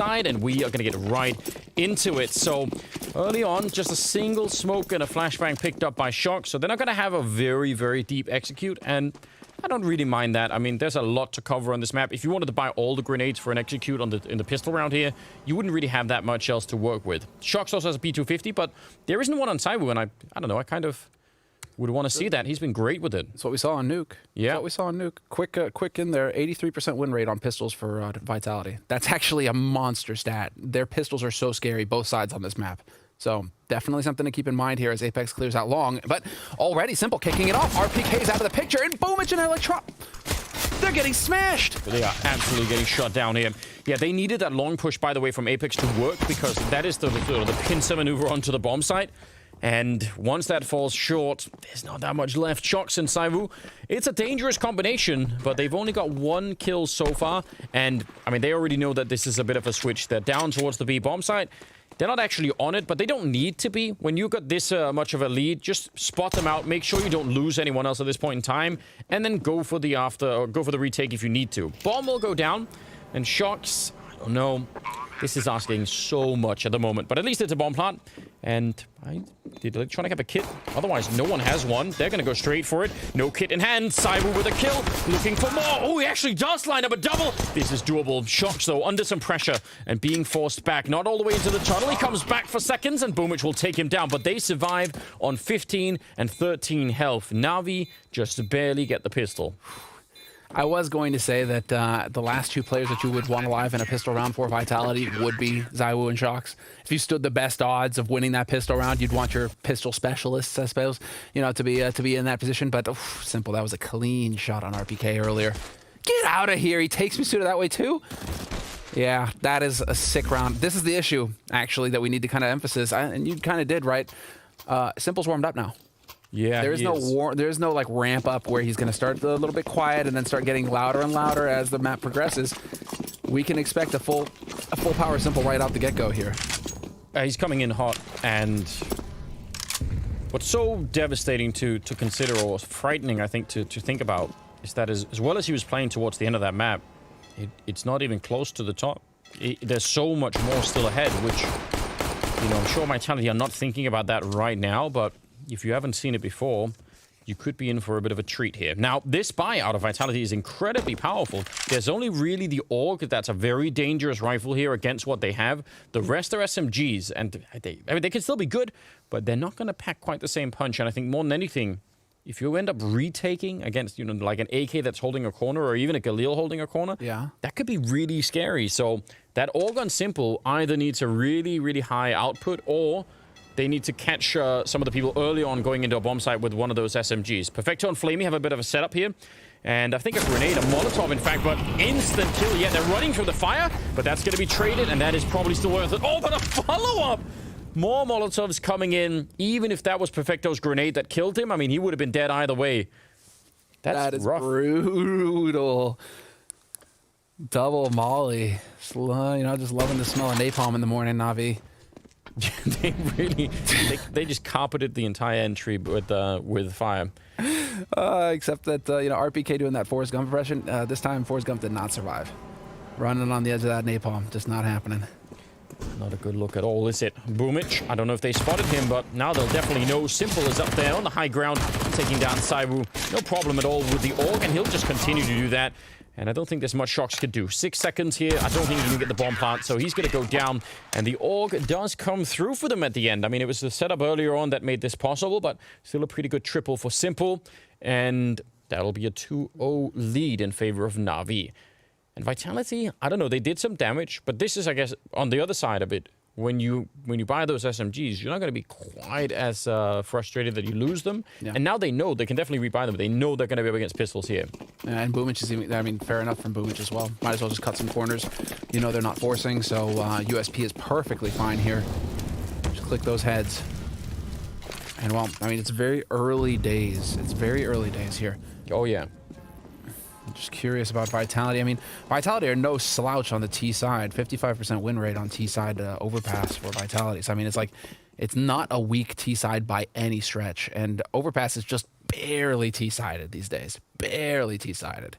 side, and we are going to get right into it. So early on, just a single smoke and a flashbang picked up by Shock, so they're not going to have a very, very deep execute, and I don't really mind that. I mean, there's a lot to cover on this map. If you wanted to buy all the grenades for an execute on in the pistol round here, you wouldn't really have that much else to work with. Shox also has a P250, but there isn't one on Saiwu, and I don't know, I kind of would want to see that. He's been great with it. That's what we saw on Nuke. Yeah. That's what we saw on Nuke. Quick in there, 83% win rate on pistols for Vitality. That's actually a monster stat. Their pistols are so scary, both sides on this map. So definitely something to keep in mind here as Apex clears out long. But already Simple kicking it off. RPK's out of the picture, and Boomich and Electron, they're getting smashed. They are absolutely getting shut down here. Yeah, they needed that long push, by the way, from Apex to work, because that is the pincer maneuver onto the bomb site. And once that falls short, there's not that much left. Shox and Saiwu, it's a dangerous combination, but they've only got 1 kill so far. And, I mean, they already know that this is a bit of a switch. They're down towards the B bomb site. They're not actually on it, but they don't need to be. When you've got this much of a lead, just spot them out. Make sure you don't lose anyone else at this point in time, and then go for the retake if you need to. Bomb will go down, and Shox, I don't know. This is asking so much at the moment, but at least it's a bomb plant. And did Electronic have a kit? Otherwise, no one has one. They're going to go straight for it. No kit in hand. Saiwu with a kill. Looking for more. Oh, he actually does line up a double. This is doable. Shox, though, under some pressure and being forced back. Not all the way into the tunnel. He comes back for seconds, and Boomich will take him down. But they survive on 15 and 13 health. Na'Vi just barely get the pistol. I was going to say that the last 2 players that you would want alive in a pistol round for Vitality would be Saiwu and Shox. If you stood the best odds of winning that pistol round, you'd want your pistol specialists, I suppose, you know, to be in that position. But Simple, that was a clean shot on RPK earlier. Get out of here! He takes Masuda that way too. Yeah, that is a sick round. This is the issue, actually, that we need to kind of emphasize, and you kind of did, right? Simple's warmed up now. Yeah, there's no like ramp up where he's going to start a little bit quiet and then start getting louder and louder as the map progresses. We can expect a full power Simple right out the get-go here. He's coming in hot, and what's so devastating to consider, or frightening, I think, to think about, is that as well as he was playing towards the end of that map, it's not even close to the top. There's so much more still ahead, which, you know, I'm sure Vitality are not thinking about that right now, but if you haven't seen it before, you could be in for a bit of a treat here. Now, this buy out of Vitality is incredibly powerful. There's only really the AUG that's a very dangerous rifle here against what they have. The rest are SMGs, and they can still be good, but they're not going to pack quite the same punch. And I think more than anything, if you end up retaking against, you know, like an AK that's holding a corner, or even a Galil holding a corner, yeah, that could be really scary. So that AUG on Simple either needs a really, really high output, or they need to catch some of the people early on going into a bomb site with one of those SMGs. Perfecto and Flamey have a bit of a setup here. And I think a grenade, a Molotov, in fact, but instant kill. Yeah, they're running through the fire, but that's going to be traded, and that is probably still worth it. Oh, but a follow-up! More Molotovs coming in, even if that was Perfecto's grenade that killed him. I mean, he would have been dead either way. That is rough. Brutal. Double molly. Slow, you know, just loving the smell of napalm in the morning, Na'Vi. They really, they just carpeted the entire entry with fire. Except that, you know, RPK doing that Forrest Gump impression, this time Forrest Gump did not survive. Running on the edge of that napalm, just not happening. Not a good look at all, is it? Boomich, I don't know if they spotted him, but now they'll definitely know. Simple is up there on the high ground, taking down Saiwu. No problem at all with the AUG, and he'll just continue to do that. And I don't think there's much Shox could do. 6 seconds here. I don't think he can get the bomb plant, so he's going to go down. And the AUG does come through for them at the end. I mean, it was the setup earlier on that made this possible, but still a pretty good triple for Simple. And that'll be a 2-0 lead in favor of Na'Vi. And Vitality, I don't know, they did some damage, but this is, I guess, on the other side of it. When you buy those SMGs, you're not going to be quite as frustrated that you lose them. Yeah. And now they know they can definitely rebuy them. They know they're going to be up against pistols here. Yeah, and Boomich is even, I mean, fair enough from Boomich as well. Might as well just cut some corners. You know they're not forcing, so USP is perfectly fine here. Just click those heads. And, well, I mean, it's very early days. It's very early days here. Oh, yeah. I'm just curious about Vitality. I mean, Vitality are no slouch on the T side. 55% win rate on T side Overpass for Vitality. So, I mean, it's like, it's not a weak T side by any stretch. And Overpass is just barely T sided these days. Barely T sided.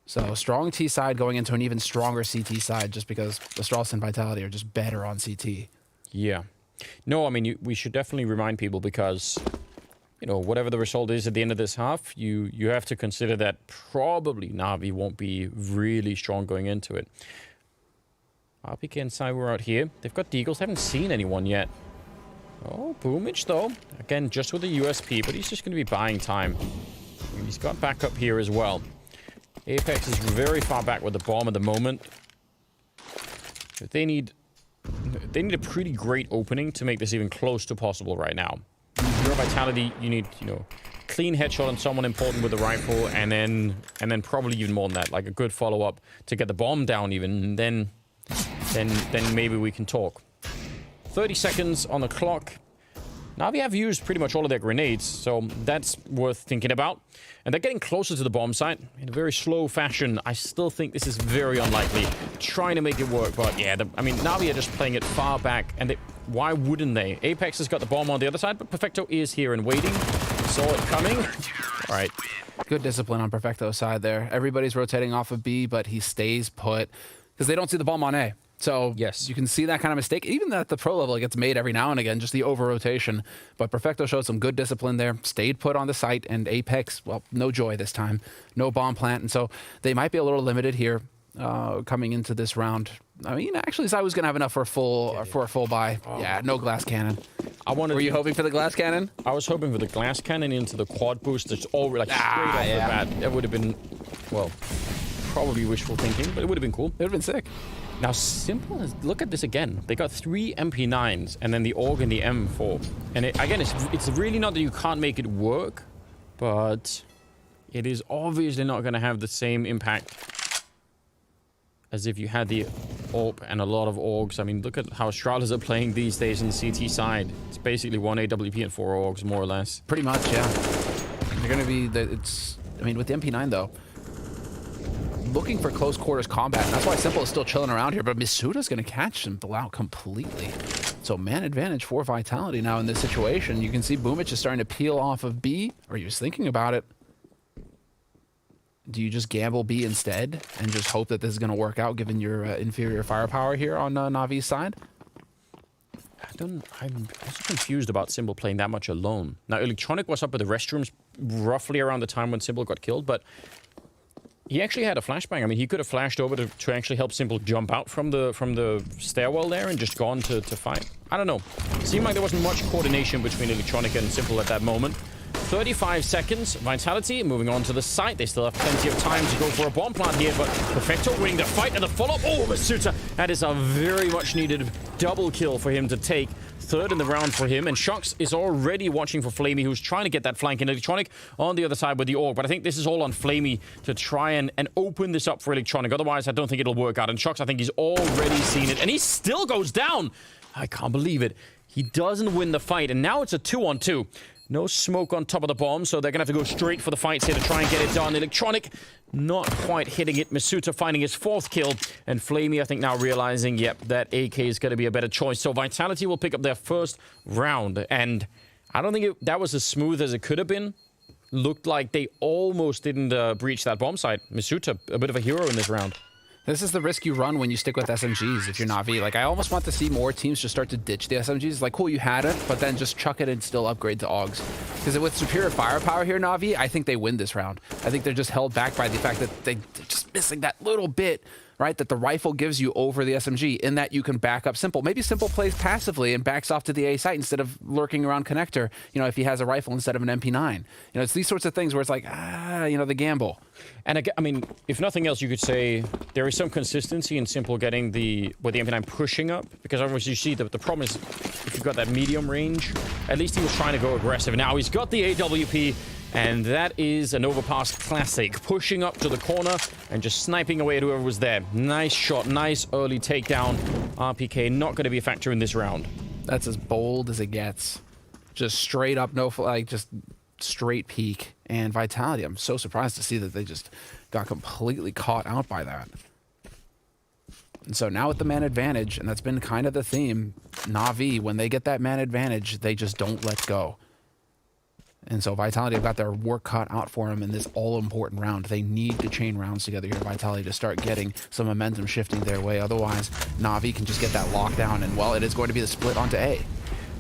So strong T side going into an even stronger CT side just because Astralis and Vitality are just better on CT. Yeah. No, I mean, we should definitely remind people because, you know, whatever the result is at the end of this half, you have to consider that probably Na'Vi won't be really strong going into it. RPK and Cyber out here. They've got Deagles. Haven't seen anyone yet. Oh, Boomage, though. Again, just with the USP, but he's just going to be buying time. He's got backup here as well. Apex is very far back with the bomb at the moment. They need a pretty great opening to make this even close to possible right now. Your Vitality, you need, you know, clean headshot on someone important with the rifle, and then probably even more than that, like a good follow-up to get the bomb down even, and then maybe we can talk. 30 seconds on the clock. Na'Vi have used pretty much all of their grenades, so that's worth thinking about. And they're getting closer to the bomb site in a very slow fashion. I still think this is very unlikely. Trying to make it work, but yeah, I mean, Na'Vi are just playing it far back, and why wouldn't they? Apex has got the bomb on the other side, but Perfecto is here and waiting. Saw it coming. All right. Good discipline on Perfecto's side there. Everybody's rotating off of B, but he stays put because they don't see the bomb on A. So yes, you can see that kind of mistake. Even at the pro level, it gets made every now and again, just the over-rotation. But Perfecto showed some good discipline there, stayed put on the site, and Apex, well, no joy this time. No bomb plant, and so they might be a little limited here coming into this round. I mean, actually, I was going to have enough for a full buy. Oh. Yeah, no glass cannon. Were you hoping for the glass cannon? I was hoping for the glass cannon into the quad boost. That's all like straight off the bat. That would have been, well, probably wishful thinking, but it would have been cool. It would have been sick. Now, Simple is, look at this again. They got 3 MP9s and then the AUG and the M4. And again, it's really not that you can't make it work, but it is obviously not going to have the same impact as if you had the AWP and a lot of AUGs. I mean, look at how Astralis are playing these days on the CT side. It's basically 1 AWP and 4 AUGs, more or less. Pretty much, yeah. They're going to be, I mean, with the MP9, though, looking for close quarters combat, and that's why Simple is still chilling around here, but Misuta's going to catch Simple out completely. So man advantage for Vitality now in this situation. You can see Boomich is starting to peel off of B, or he was thinking about it. Do you just gamble B instead and just hope that this is going to work out given your inferior firepower here on Navi's side? I'm also confused about Simple playing that much alone. Now, Electronic was up at the restrooms roughly around the time when Simple got killed, but he actually had a flashbang. I mean, he could have flashed over to actually help Simple jump out from the stairwell there and just gone to fight. I don't know. Seemed like there wasn't much coordination between Electronic and Simple at that moment. 35 seconds. Vitality moving on to the site. They still have plenty of time to go for a bomb plant here, but Perfecto winning the fight and the follow-up. Oh, Masuta. That is a very much needed double kill for him to take. Third in the round for him, and Shox is already watching for Flamey, who's trying to get that flank in Electronic on the other side with the AUG. But I think this is all on Flamey to try and open this up for Electronic. Otherwise, I don't think it'll work out. And Shox, I think he's already seen it, and he still goes down. I can't believe it. He doesn't win the fight, and now it's a 2-on-2. No smoke on top of the bomb, so they're going to have to go straight for the fights here to try and get it done. Electronic not quite hitting it. Masuta finding his 4th kill. And Flamey, I think, now realizing, yep, that AK is going to be a better choice. So Vitality will pick up their first round. And I don't think that was as smooth as it could have been. Looked like they almost didn't breach that bomb site. Masuta, a bit of a hero in this round. This is the risk you run when you stick with SMGs if you're Na'Vi. Like, I almost want to see more teams just start to ditch the SMGs. Like, cool, you had it, but then just chuck it and still upgrade to AUGs. Because with superior firepower here, Na'Vi, I think they win this round. I think they're just held back by the fact that they're just missing that little bit, right, that the rifle gives you over the SMG, in that you can back up Simple. Maybe Simple plays passively and backs off to the A site instead of lurking around connector, you know, if he has a rifle instead of an MP9. You know, it's these sorts of things where it's like, you know, the gamble. And I mean, if nothing else, you could say there is some consistency in Simple getting the MP9 pushing up, because obviously you see the problem is if you've got that medium range, at least he was trying to go aggressive. Now he's got the AWP, and that is an Overpass classic, pushing up to the corner and just sniping away at whoever was there. Nice shot, nice early takedown. RPK not going to be a factor in this round. That's as bold as it gets. Just straight up, no, like, just straight peak. And Vitality, I'm so surprised to see that they just got completely caught out by that. And so now with the man advantage, and that's been kind of the theme, Na'Vi, when they get that man advantage, they just don't let go. And so Vitality have got their work cut out for them in this all-important round. They need to chain rounds together here, Vitality, to start getting some momentum shifting their way. Otherwise, Na'Vi can just get that lockdown, and, well, it is going to be the split onto A.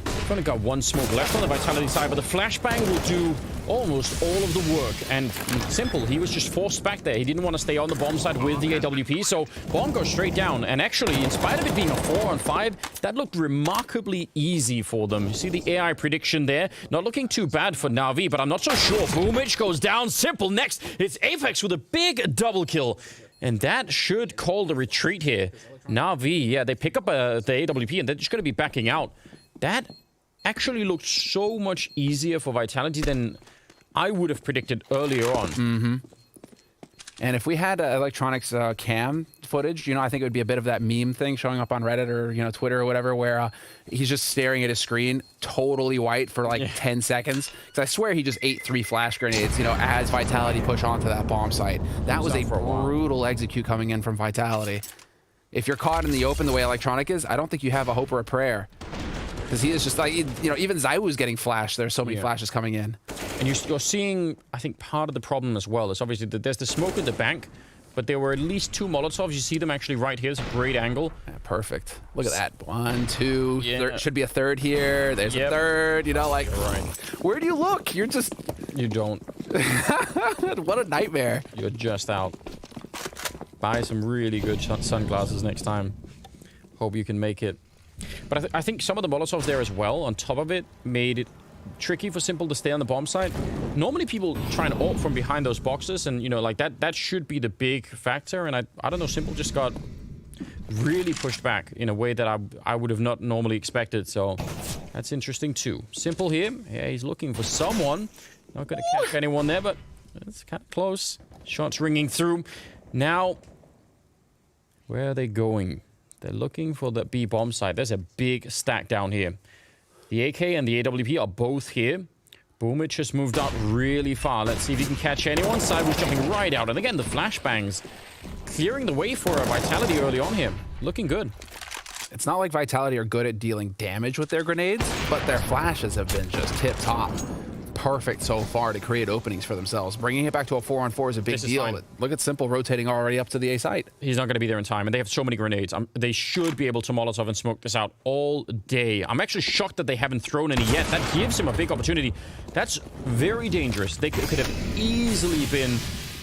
We've only got one smoke left on the Vitality side, but the flashbang will do almost all of the work. And Simple, he was just forced back there. He didn't want to stay on the bomb side with the AWP, so bomb goes straight down. And actually, in spite of it being a 4-on-5, that looked remarkably easy for them. You see the AI prediction there? Not looking too bad for Na'Vi, but I'm not so sure. Boomich goes down. Simple next. It's Apex with a big double kill. And that should call the retreat here. Na'Vi, yeah, they pick up the AWP, and they're just going to be backing out. That actually looked so much easier for Vitality than I would have predicted earlier on. And if we had Electronics cam footage, I think it would be a bit of that meme thing showing up on Reddit or, Twitter or whatever, where he's just staring at his screen, totally white for like 10 seconds. Because I swear he just ate 3 flash grenades, as Vitality push onto that bomb site. That was a brutal execute coming in from Vitality. If you're caught in the open the way Electronic is, I don't think you have a hope or a prayer. Because he is just like, even ZywOo's getting flashed. There's so many flashes coming in. And you're seeing, I think, part of the problem as well is obviously that there's the smoke at the bank, but there were at least 2 Molotovs. You see them actually right here. It's a great angle. Yeah, perfect. Look at that. 1, 2. There should be a third here. There's a third. Right. Where do you look? You're just... You don't. What a nightmare. You're just out. Buy some really good sunglasses next time. Hope you can make it. But I think some of the Molotovs there as well, on top of it, made it tricky for Simple to stay on the bomb site. Normally people try and ult from behind those boxes, and, like that should be the big factor. And I don't know, Simple just got really pushed back in a way that I would have not normally expected. So that's interesting too. Simple here. Yeah, he's looking for someone. Not going to catch anyone there, but it's kind of close. Shots ringing through. Now, where are they going? They're looking for the B bomb site. There's a big stack down here. The AK and the AWP are both here. Boomich has moved out really far. Let's see if he can catch anyone. ZywOo's jumping right out. And again, the flashbangs clearing the way for a Vitality early on here. Looking good. It's not like Vitality are good at dealing damage with their grenades, but their flashes have been just tip-top. Perfect so far to create openings for themselves. Bringing it back to a 4-on-4 is a big deal. But look at Simple rotating already up to the A site. He's not going to be there in time, and they have so many grenades. They should be able to Molotov and smoke this out all day. I'm actually shocked that they haven't thrown any yet. That gives him a big opportunity. That's very dangerous. They could have easily been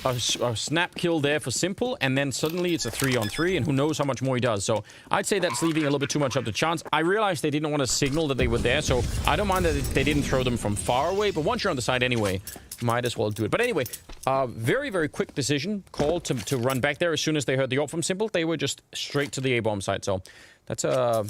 a snap kill there for Simple, and then suddenly it's a 3-on-3, and who knows how much more he does. So I'd say that's leaving a little bit too much up to chance. I realized they didn't want to signal that they were there, so I don't mind that they didn't throw them from far away, but once you're on the side anyway, might as well do it. But anyway, very, very quick decision call to run back there as soon as they heard the ult from Simple. They were just straight to the A-bomb site, so that's a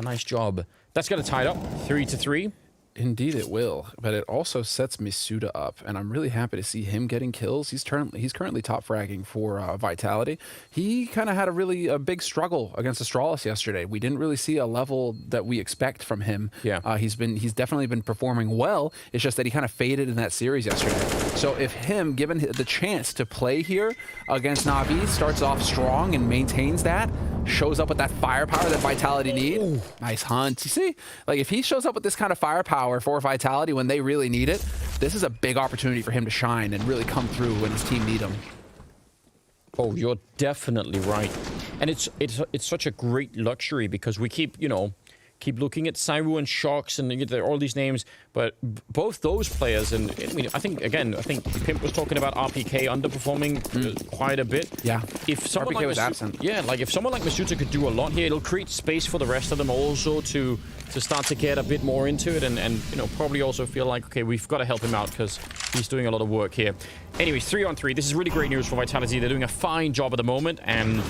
nice job. That's going to tie it up 3-3. Indeed it will, but it also sets Misuda up, and I'm really happy to see him getting kills. He's currently top fragging for Vitality. He kind of had a big struggle against Astralis yesterday. We didn't really see a level that we expect from him. Yeah. He's definitely been performing well. It's just that he kind of faded in that series yesterday. So if him, given the chance to play here against Na'Vi, starts off strong and maintains that, shows up with that firepower that Vitality need. Ooh. Nice hunt. You see? Like, if he shows up with this kind of firepower for Vitality when they really need it, this is a big opportunity for him to shine and really come through when his team need him. Oh, you're definitely right. And it's such a great luxury because we keep looking at ZywOo and Shox and all these names, but both those players, and I think Pimp was talking about RPK underperforming quite a bit. Yeah, if someone RPK was absent. Yeah, like if someone like Masuta could do a lot here, it'll create space for the rest of them also to start to get a bit more into it and probably also feel like, okay, we've got to help him out because he's doing a lot of work here. Anyways, 3-on-3. This is really great news for Vitality. They're doing a fine job at the moment, and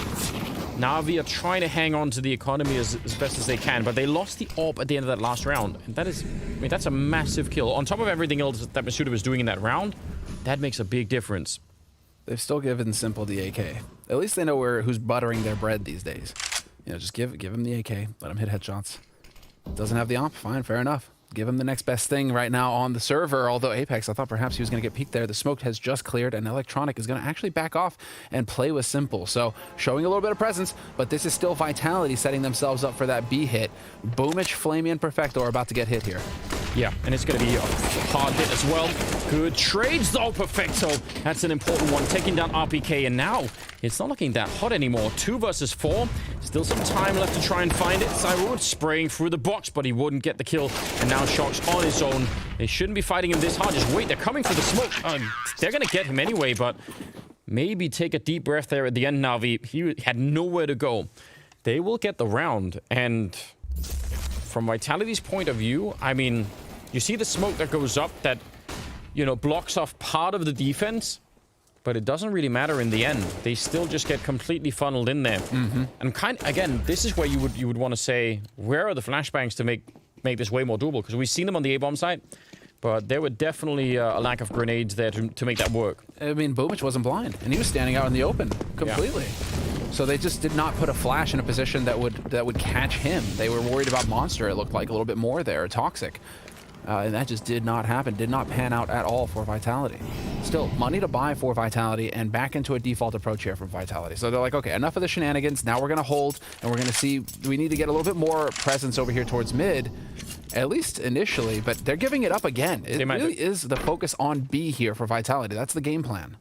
Na'Vi are trying to hang on to the economy as best as they can, but they lost the AWP at the end of that last round. And that is, that's a massive kill. On top of everything else that Masuda was doing in that round, that makes a big difference. They've still given Simple the AK. At least they know who's buttering their bread these days. Just give him the AK. Let him hit headshots. Doesn't have the AWP. Fine, fair enough. Give him the next best thing right now on the server, although Apex, I thought perhaps he was going to get peeked there. The smoke has just cleared, and Electronic is going to actually back off and play with Simple. So showing a little bit of presence, but this is still Vitality setting themselves up for that B hit. Boomich, Flamey, and Perfecto are about to get hit here. Yeah, and it's going to be a hard hit as well. Good trades, though, Perfecto. That's an important one, taking down RPK, and now it's not looking that hot anymore. 2 versus 4. Still some time left to try and find it. Cyrud spraying through the box, but he wouldn't get the kill, and now Shock's on his own. They shouldn't be fighting him this hard. Just wait, they're coming for the smoke. They're going to get him anyway, but maybe take a deep breath there at the end, Na'Vi. He had nowhere to go. They will get the round, and from Vitality's point of view, I mean, you see the smoke that goes up that, you know, blocks off part of the defense, but it doesn't really matter in the end. They still just get completely funneled in there. And again, this is where you would want to say, where are the flashbangs to make this way more doable? Because we've seen them on the A-bomb side, but there were definitely a lack of grenades there to make that work. I mean, Boomich wasn't blind, and he was standing out in the open completely. Yeah. So they just did not put a flash in a position that would catch him. They were worried about Monster, it looked like, a little bit more there, Toxic. And that just did not happen, did not pan out at all for Vitality. Still, money to buy for Vitality and back into a default approach here from Vitality. So they're like, okay, enough of the shenanigans. Now we're going to hold, and we're going to see, we need to get a little bit more presence over here towards mid, at least initially, but they're giving it up again. It really is the focus on B here for Vitality. That's the game plan.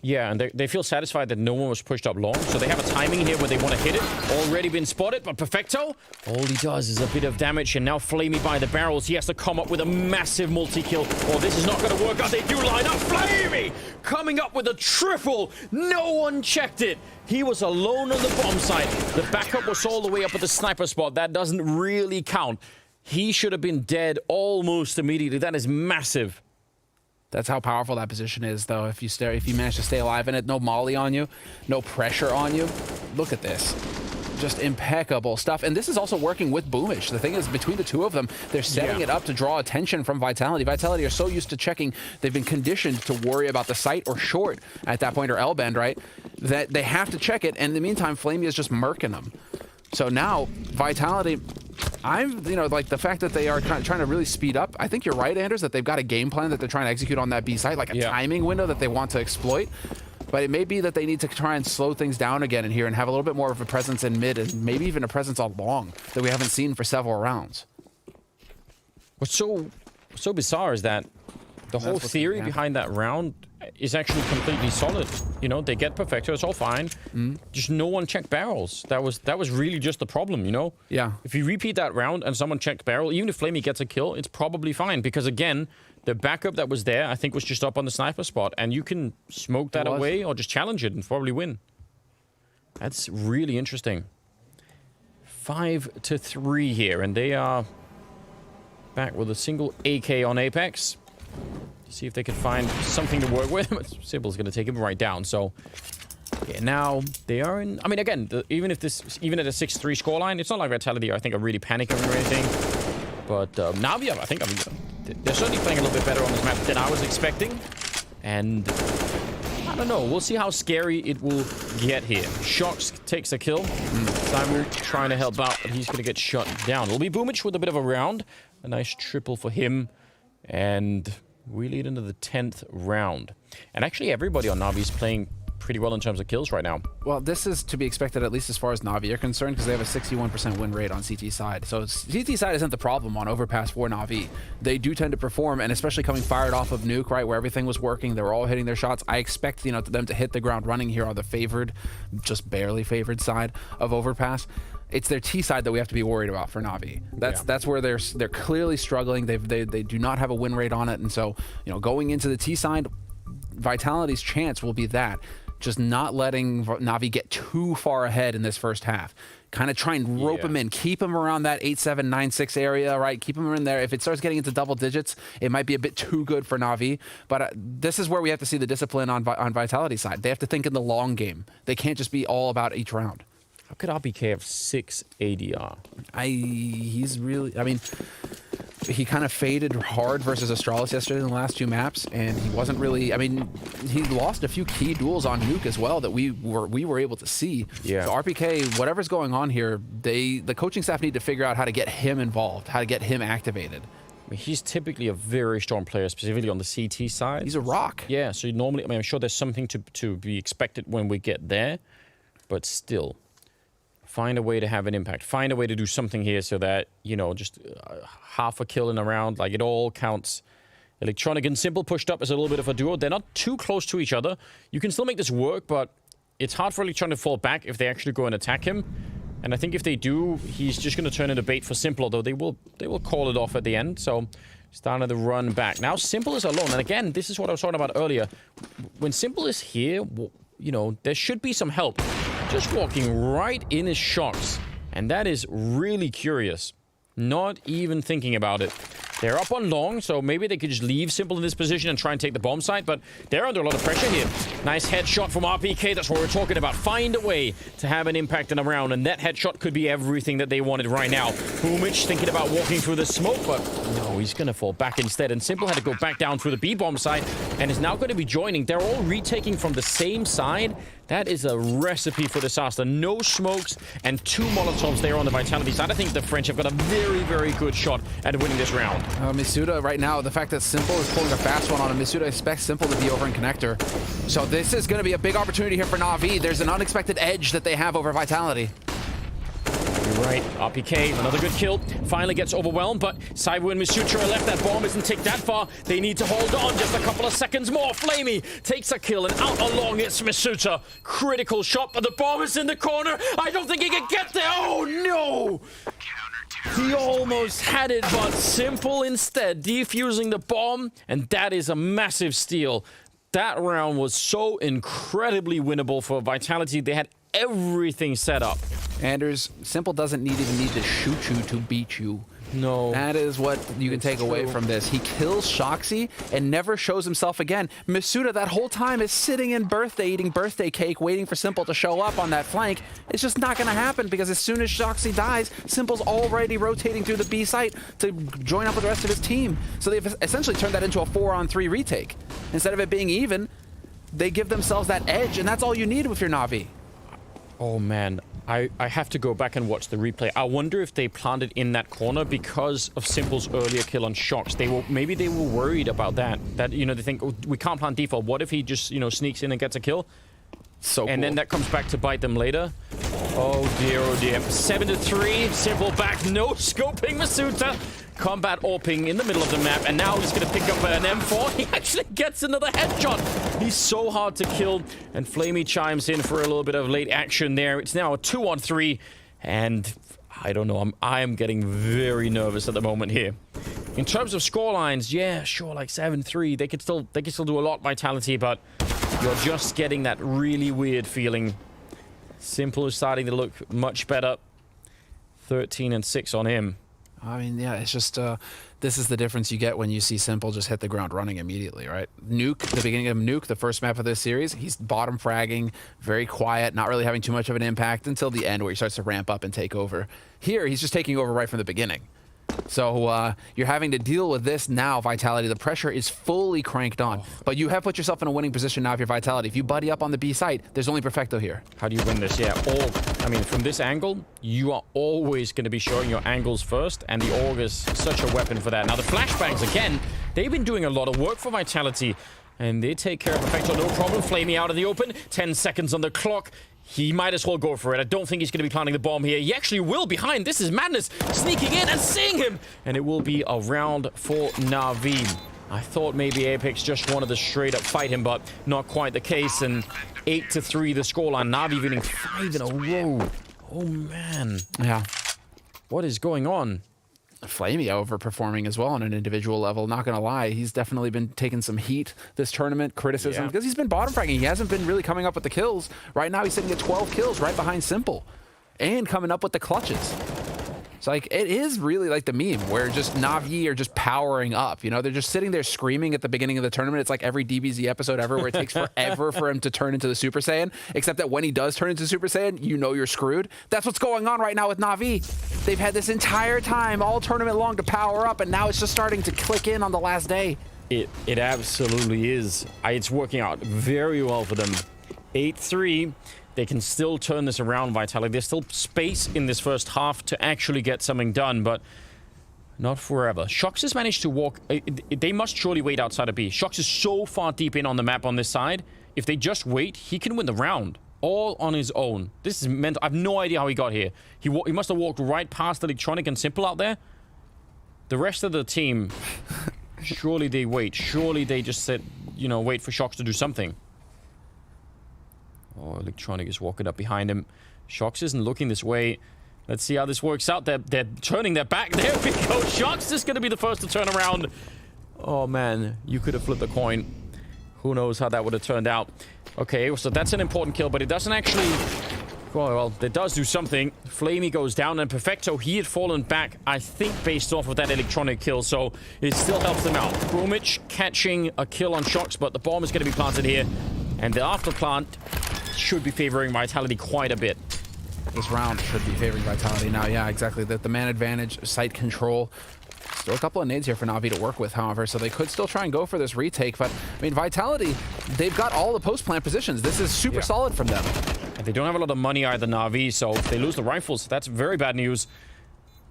Yeah, and they feel satisfied that no one was pushed up long, so they have a timing here where they want to hit it. Already been spotted, but Perfecto, all he does is a bit of damage, and now Flamey by the barrels. He has to come up with a massive multi-kill, or this is not going to work out. They do line up. Flamey coming up with a triple. No one checked it. He was alone on the bomb site. The backup was all the way up at the sniper spot. That doesn't really count. He should have been dead almost immediately. That is massive. That's how powerful that position is, though. If you manage to stay alive in it, no molly on you, no pressure on you. Look at this. Just impeccable stuff. And this is also working with Boomich. The thing is, between the two of them, they're setting it up to draw attention from Vitality. Vitality are so used to checking, they've been conditioned to worry about the site or short at that point, or L-bend, right? That they have to check it, and in the meantime, Flamey is just murking them. So now, Vitality, like the fact that they are trying to really speed up, I think you're right, Anders, that they've got a game plan that they're trying to execute on that B side, like a timing window that they want to exploit. But it may be that they need to try and slow things down again in here and have a little bit more of a presence in mid, and maybe even a presence on long that we haven't seen for several rounds. What's so bizarre is that the whole theory behind that round is actually completely solid. You know, they get Perfecto, it's all fine. Just no one checked barrels. That was really just the problem, you know? Yeah. If you repeat that round and someone checked barrel, even if Flamey gets a kill, it's probably fine. Because again, the backup that was there, I think, was just up on the sniper spot. And you can smoke that away or just challenge it and probably win. That's really interesting. 5-3 here, and they are back with a single AK on Apex. See if they can find something to work with. Sibyl's going to take him right down. So, yeah, now they are in... I mean, again, even at a 6-3 scoreline, it's not like Vitality, I think, are really panicking or anything. But Na'Vi, I think, they're certainly playing a little bit better on this map than I was expecting. And I don't know. We'll see how scary it will get here. Shocks takes a kill. Simon trying to help out, but he's going to get shut down. It'll be Boomich with a bit of a round. A nice triple for him. And we lead into the 10th round. And actually, everybody on Na'Vi is playing pretty well in terms of kills right now. Well, this is to be expected, at least as far as Na'Vi are concerned, because they have a 61% win rate on CT side. So CT side isn't the problem on Overpass for Na'Vi. They do tend to perform, and especially coming fired off of Nuke, right, where everything was working, they were all hitting their shots. I expect, them to hit the ground running here on the favored, just barely favored side of Overpass. It's their T side that we have to be worried about for Na'Vi. That's where they're clearly struggling. They do not have a win rate on it, and so going into the T side, Vitality's chance will be that. Just not letting Na'Vi get too far ahead in this first half. Kind of try and rope them in. Keep them around that 8-7, 9-6 area, right? Keep them in there. If it starts getting into double digits, it might be a bit too good for Na'Vi. But this is where we have to see the discipline on Vitality's side. They have to think in the long game. They can't just be all about each round. How could RPK have 6 ADR? He kind of faded hard versus Astralis yesterday in the last 2 maps, and he wasn't really... he lost a few key duels on Nuke as well that we were able to see. Yeah. So RPK, whatever's going on here, the coaching staff need to figure out how to get him involved, how to get him activated. He's typically a very strong player, specifically on the CT side. He's a rock. Yeah, so normally... I'm sure there's something to be expected when we get there, but still... Find a way to have an impact. Find a way to do something here so that, you know, just half a kill in a round, like it all counts. Electronic and Simple pushed up as a little bit of a duo. They're not too close to each other. You can still make this work, but it's hard for Electronic to fall back if they actually go and attack him. And I think if they do, he's just going to turn into bait for Simple, although they will call it off at the end. So starting to run back. Now Simple is alone. And again, this is what I was talking about earlier. When Simple is here, you know, there should be some help. Just walking right in his shocks. And that is really curious. Not even thinking about it. They're up on long, so maybe they could just leave Simple in this position and try and take the bomb site, but they're under a lot of pressure here. Nice headshot from RPK, that's what we're talking about. Find a way to have an impact in a round, and that headshot could be everything that they wanted right now. Boomich thinking about walking through the smoke, but no, he's going to fall back instead, and Simple had to go back down through the B-bomb site, and is now going to be joining. They're all retaking from the same side. That is a recipe for disaster. No smokes and 2 Molotovs there on the Vitality side. I think the French have got a very, very good shot at winning this round. Misuda right now, the fact that Simple is pulling a fast one on him, Misuda expects Simple to be over in connector. So this is going to be a big opportunity here for Na'Vi. There's an unexpected edge that they have over Vitality. You're right. RPK, another good kill. Finally gets overwhelmed, but Saibu and Misutra left. That bomb isn't take that far. They need to hold on just a couple of seconds more. Flamey takes a kill, and out along it's Misutra. Critical shot, but the bomb is in the corner. I don't think he can get there. Oh, no! He almost had it, but Simple instead defusing the bomb, and that is a massive steal. That round was so incredibly winnable for Vitality. They had everything set up. Anders, Simple doesn't even need to shoot you to beat you. No. That is what you can take away from this. He kills Shoxy and never shows himself again. Misuda that whole time is sitting in birthday, eating birthday cake, waiting for Simple to show up on that flank. It's just not going to happen because as soon as Shoxy dies, Simple's already rotating through the B site to join up with the rest of his team. So they've essentially turned that into a 4-on-3 retake. Instead of it being even, they give themselves that edge, and that's all you need with your Na'Vi. Oh, man. I have to go back and watch the replay. I wonder if they planted in that corner because of Simple's earlier kill on Shocks. Maybe they were worried about that. That, you know, they think, oh, we can't plant default. What if he just, you know, sneaks in and gets a kill? So and cool. Then that comes back to bite them later. Oh dear, oh dear. 7-3, Simple back, no scoping Masuta. Combat AWPing in the middle of the map, and now he's going to pick up an M4. He actually gets another headshot. He's so hard to kill, and Flamey chimes in for a little bit of late action there. It's now a 2-on-3, and I don't know, I am getting very nervous at the moment here. In terms of scorelines, yeah, sure, like 7-3. They could still do a lot, Vitality, but you're just getting that really weird feeling. Simple is starting to look much better. 13-6 on him. I mean, yeah, it's just, this is the difference you get when you see Simple just hit the ground running immediately, right? Nuke, the beginning of Nuke, the first map of this series, he's bottom fragging, very quiet, not really having too much of an impact until the end where he starts to ramp up and take over. Here, he's just taking over right from the beginning. So you're having to deal with this now, Vitality. The pressure is fully cranked on. But you have put yourself in a winning position now if you're Vitality. If you buddy up on the B site, there's only Perfecto here. How do you win this? Yeah, I mean, from this angle, you are always going to be showing your angles first, and the AUG is such a weapon for that. Now, the flashbangs, again, they've been doing a lot of work for Vitality, and they take care of Perfecto, no problem. Flamey out in the open, 10 seconds on the clock. He might as well go for it. I don't think he's going to be planting the bomb here. He actually will behind. This is madness. Sneaking in and seeing him. And it will be a round for Na'Vi. I thought maybe Apex just wanted to straight up fight him, but not quite the case. And 8-3 the scoreline. Na'Vi winning 5 in a row. Oh, man. Yeah. What is going on? Flamey overperforming as well on an individual level. Not going to lie, he's definitely been taking some heat this tournament, criticism, because he's been bottom fragging. He hasn't been really coming up with the kills. Right now, he's sitting at 12 kills right behind Simple and coming up with the clutches. It's like, it is really like the meme where just Na'Vi are just powering up. You know, they're just sitting there screaming at the beginning of the tournament. It's like every DBZ episode ever where it takes forever for him to turn into the Super Saiyan, except that when he does turn into Super Saiyan, you know you're screwed. That's what's going on right now with Na'Vi. They've had this entire time, all tournament long, to power up, and now it's just starting to click in on the last day. It absolutely is. It's working out very well for them. 8-3. They can still turn this around, Vitality. There's still space in this first half to actually get something done, but not forever. Shox has managed to walk... They must surely wait outside of B. Shox is so far deep in on the map on this side. If they just wait, he can win the round all on his own. This is mental. I have no idea how he got here. He must have walked right past Electronic and Simple out there. The rest of the team, surely they wait. Surely they just said, you know, wait for Shox to do something. Oh, Electronic is walking up behind him. Shox isn't looking this way. Let's see how this works out. They're turning their back. There we go. Shox is going to be the first to turn around. Oh, man. You could have flipped the coin. Who knows how that would have turned out. Okay, so that's an important kill, but it doesn't actually... Well, it does do something. Flamey goes down, and Perfecto, he had fallen back, I think, based off of that Electronic kill, so it still helps them out. Boomich catching a kill on Shox, but the bomb is going to be planted here, and the after plant should be favoring Vitality quite a bit. This round should be favoring Vitality now. Yeah, exactly. The man advantage, site control. Still a couple of nades here for Na'Vi to work with, however, so they could still try and go for this retake, but, I mean, Vitality, they've got all the post-plant positions. This is super solid from them. And they don't have a lot of money either, Na'Vi, so if they lose the rifles, that's very bad news.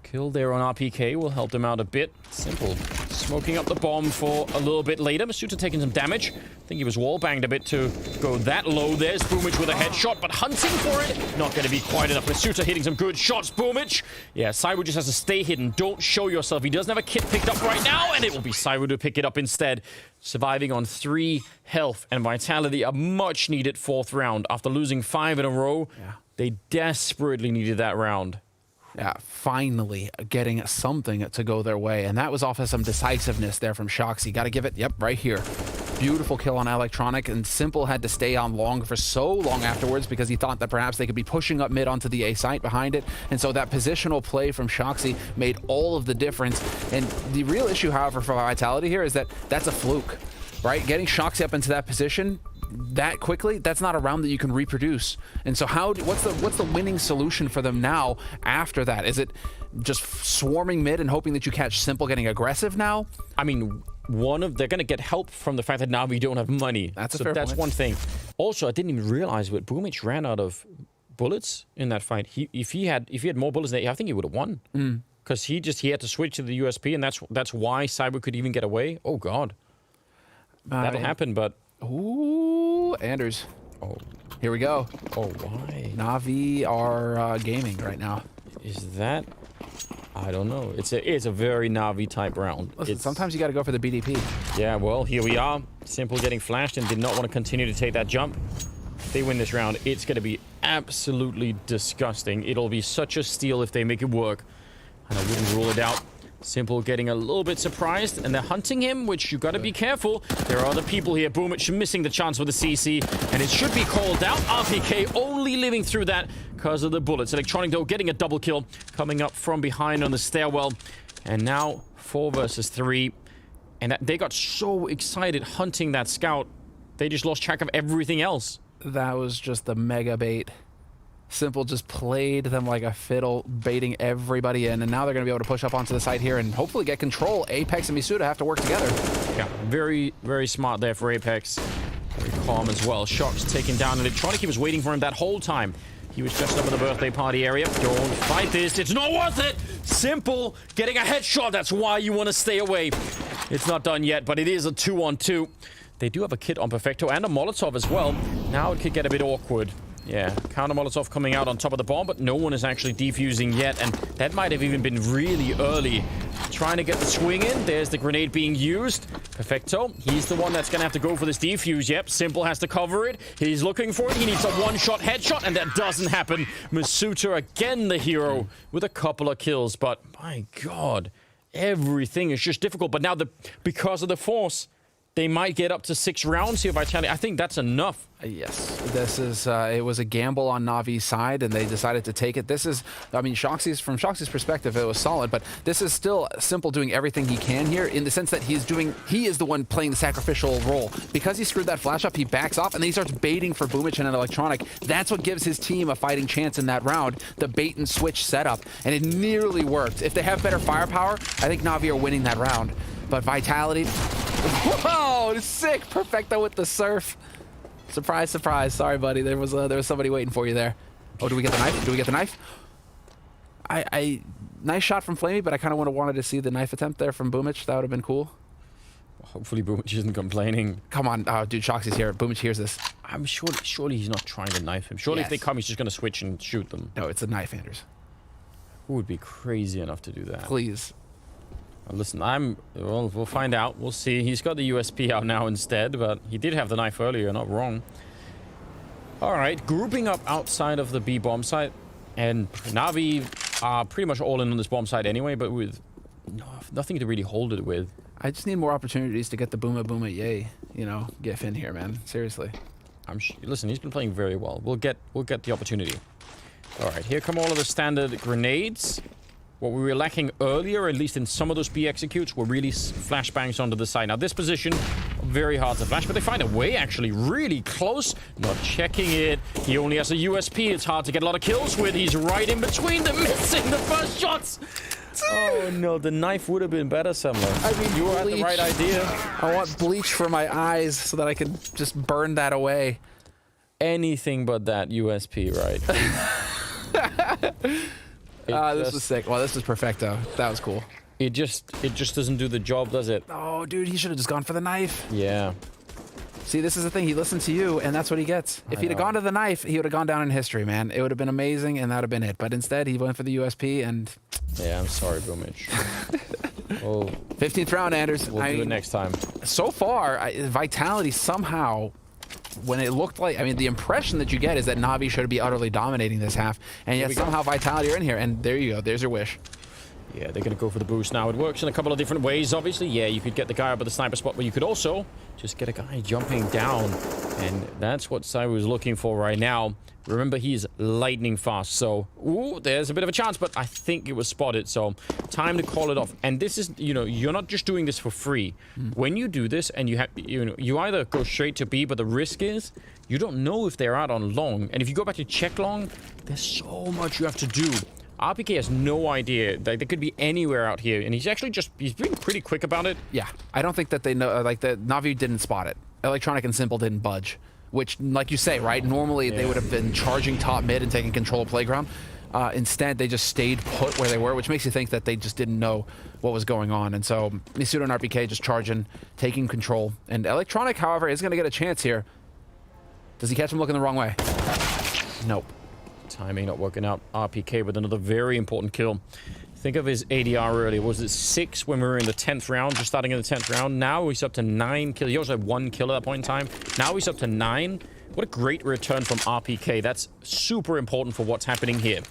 Kill there on RPK will help them out a bit. Simple. Smoking up the bomb for a little bit later. Masuta taking some damage. I think he was wall-banged a bit to go that low. There's Boomich with a headshot, but hunting for it, not going to be quite enough. Masuta hitting some good shots. Boomich. Yeah, Saiwu just has to stay hidden. Don't show yourself. He doesn't have a kit picked up right now, and it will be Saiwu to pick it up instead. Surviving on 3 health and Vitality, a much-needed 4th round. After losing 5 in a row, they desperately needed that round. Yeah, finally getting something to go their way. And that was off of some decisiveness there from Shoxy. Got to give it, yep, right here. Beautiful kill on Electronic, and Simple had to stay on long for so long afterwards because he thought that perhaps they could be pushing up mid onto the A site behind it. And so that positional play from Shoxy made all of the difference. And the real issue, however, for Vitality here is that that's a fluke, right? Getting Shoxy up into that position that quickly, that's not a round that you can reproduce. And so what's the winning solution for them now after that? Is it just swarming mid and hoping that you catch Simple getting aggressive now? I mean, they're going to get help from the fact that now we don't have money. That's a fair point. One thing. Also, I didn't even realize, but Boomich ran out of bullets in that fight. If he had more bullets, I think he would have won. Because he had to switch to the USP, and that's why Cyber could even get away. Oh God, that'll happen. But ooh, Anders. Oh, here we go. Oh, why? Na'Vi are gaming right now. Is that? I don't know. It's a very Na'Vi type round. Listen, sometimes you got to go for the BDP. Yeah, well, here we are. Simple getting flashed and did not want to continue to take that jump. If they win this round, it's going to be absolutely disgusting. It'll be such a steal if they make it work. And I wouldn't rule it out. Simple getting a little bit surprised, and they're hunting him, which you got to be careful. There are other people here. Boomich missing the chance with the CC, and it should be called out. RPK only living through that because of the bullets. Electronic, though, getting a double kill, coming up from behind on the stairwell. And now 4 versus 3. And they got so excited hunting that scout, they just lost track of everything else. That was just the mega bait. Simple just played them like a fiddle, baiting everybody in, and now they're going to be able to push up onto the site here and hopefully get control. Apex and Masuta have to work together. Yeah, very, very smart there for Apex. Very calm as well. Shox taking down Electronic. He was waiting for him that whole time. He was just up in the birthday party area. Don't fight this. It's not worth it. Simple getting a headshot. That's why you want to stay away. It's not done yet, but it is a 2-on-2. They do have a kit on Perfecto and a Molotov as well. Now it could get a bit awkward. Yeah, counter Molotov coming out on top of the bomb, but no one is actually defusing yet, and that might have even been really early. Trying to get the swing in. There's the grenade being used. Perfecto, he's the one that's going to have to go for this defuse. Yep, Simple has to cover it. He's looking for it. He needs a one-shot headshot, and that doesn't happen. Masuta, again the hero, with a couple of kills, but my God, everything is just difficult. But now, because of the force, they might get up to 6 rounds here, Vitality. I think that's enough. Yes, this is, it was a gamble on Navi's side, and they decided to take it. This is, I mean, from Shoxy's perspective, it was solid, but this is still Simple doing everything he can here in the sense that he is the one playing the sacrificial role. Because he screwed that flash up, he backs off, and then he starts baiting for Boomich and an Electronic. That's what gives his team a fighting chance in that round, the bait and switch setup, and it nearly worked. If they have better firepower, I think Navi are winning that round. But Vitality, whoa, sick, Perfecto with the surf. Surprise, surprise. Sorry, buddy. There was somebody waiting for you there. Oh, do we get the knife? Do we get the knife? Nice shot from Flamey, but I kind of wanted to see the knife attempt there from Boomich. That would have been cool. Hopefully Boomich isn't complaining. Come on, dude, Shoxy's here. Boomich hears this. I'm sure, surely he's not trying to knife him. Surely if they come, he's just going to switch and shoot them. No, it's a knife, Anders. Who would be crazy enough to do that? Please. Listen, well, we'll find out. We'll see. He's got the USP out now instead, but he did have the knife earlier, not wrong. All right, grouping up outside of the B bomb site, and Na'Vi are pretty much all in on this bomb site anyway, but with nothing to really hold it with. I just need more opportunities to get the booma booma yay, you know, gif in here, man. Seriously. Listen, he's been playing very well. We'll get the opportunity. All right, here come all of the standard grenades. What we were lacking earlier, at least in some of those B executes, were really flashbangs onto the side. Now, this position, very hard to flash, but they find a way, actually, really close. Not checking it. He only has a USP. It's hard to get a lot of kills with. He's right in between them, missing the first shots. Oh, no, the knife would have been better somewhere. I mean, you had the right idea. I want bleach for my eyes so that I can just burn that away. Anything but that USP, right? This was sick. Well, this was perfecto. That was cool. It just doesn't do the job, does it? Oh, dude, he should have just gone for the knife. Yeah. See, this is the thing. He listened to you, and that's what he gets. If he'd have gone to the knife, he would have gone down in history, man. It would have been amazing, and that would have been it. But instead, he went for the USP, and... Yeah, I'm sorry, Boomich. Oh, 15th round, Anders. We'll do it next time. So far, Vitality somehow... When it looked like, I mean, the impression that you get is that Na'Vi should be utterly dominating this half, and yet somehow Vitality are in here, and there you go. There's your wish. Yeah, they're going to go for the boost now. It works in a couple of different ways, obviously. Yeah, you could get the guy up at the sniper spot, but you could also just get a guy jumping down, and that's what Sai was looking for right now. Remember, he's lightning fast, so ooh, there's a bit of a chance, but I think it was spotted, so time to call it off. And this is, you know, you're not just doing this for free. When you do this, and you either go straight to B, but the risk is you don't know if they're out on long, and if you go back to check long, there's so much you have to do. RPK has no idea. They could be anywhere out here, and he's being pretty quick about it. Yeah, I don't think that they know, like, the Na'Vi didn't spot it. Electronic and Simple didn't budge. Which, like you say, right? Normally they would have been charging top mid and taking control of playground. Instead, they just stayed put where they were, which makes you think that they just didn't know what was going on. And so Misuda and RPK just charging, taking control. And Electronic, however, is going to get a chance here. Does he catch him looking the wrong way? Nope. Timing not working out. RPK with another very important kill. Think of his ADR earlier. Was it 6 when we were in the 10th round, just starting in the 10th round? Now he's up to 9 kills. He also had 1 kill at that point in time. Now he's up to 9. What a great return from RPK. That's super important for what's happening here.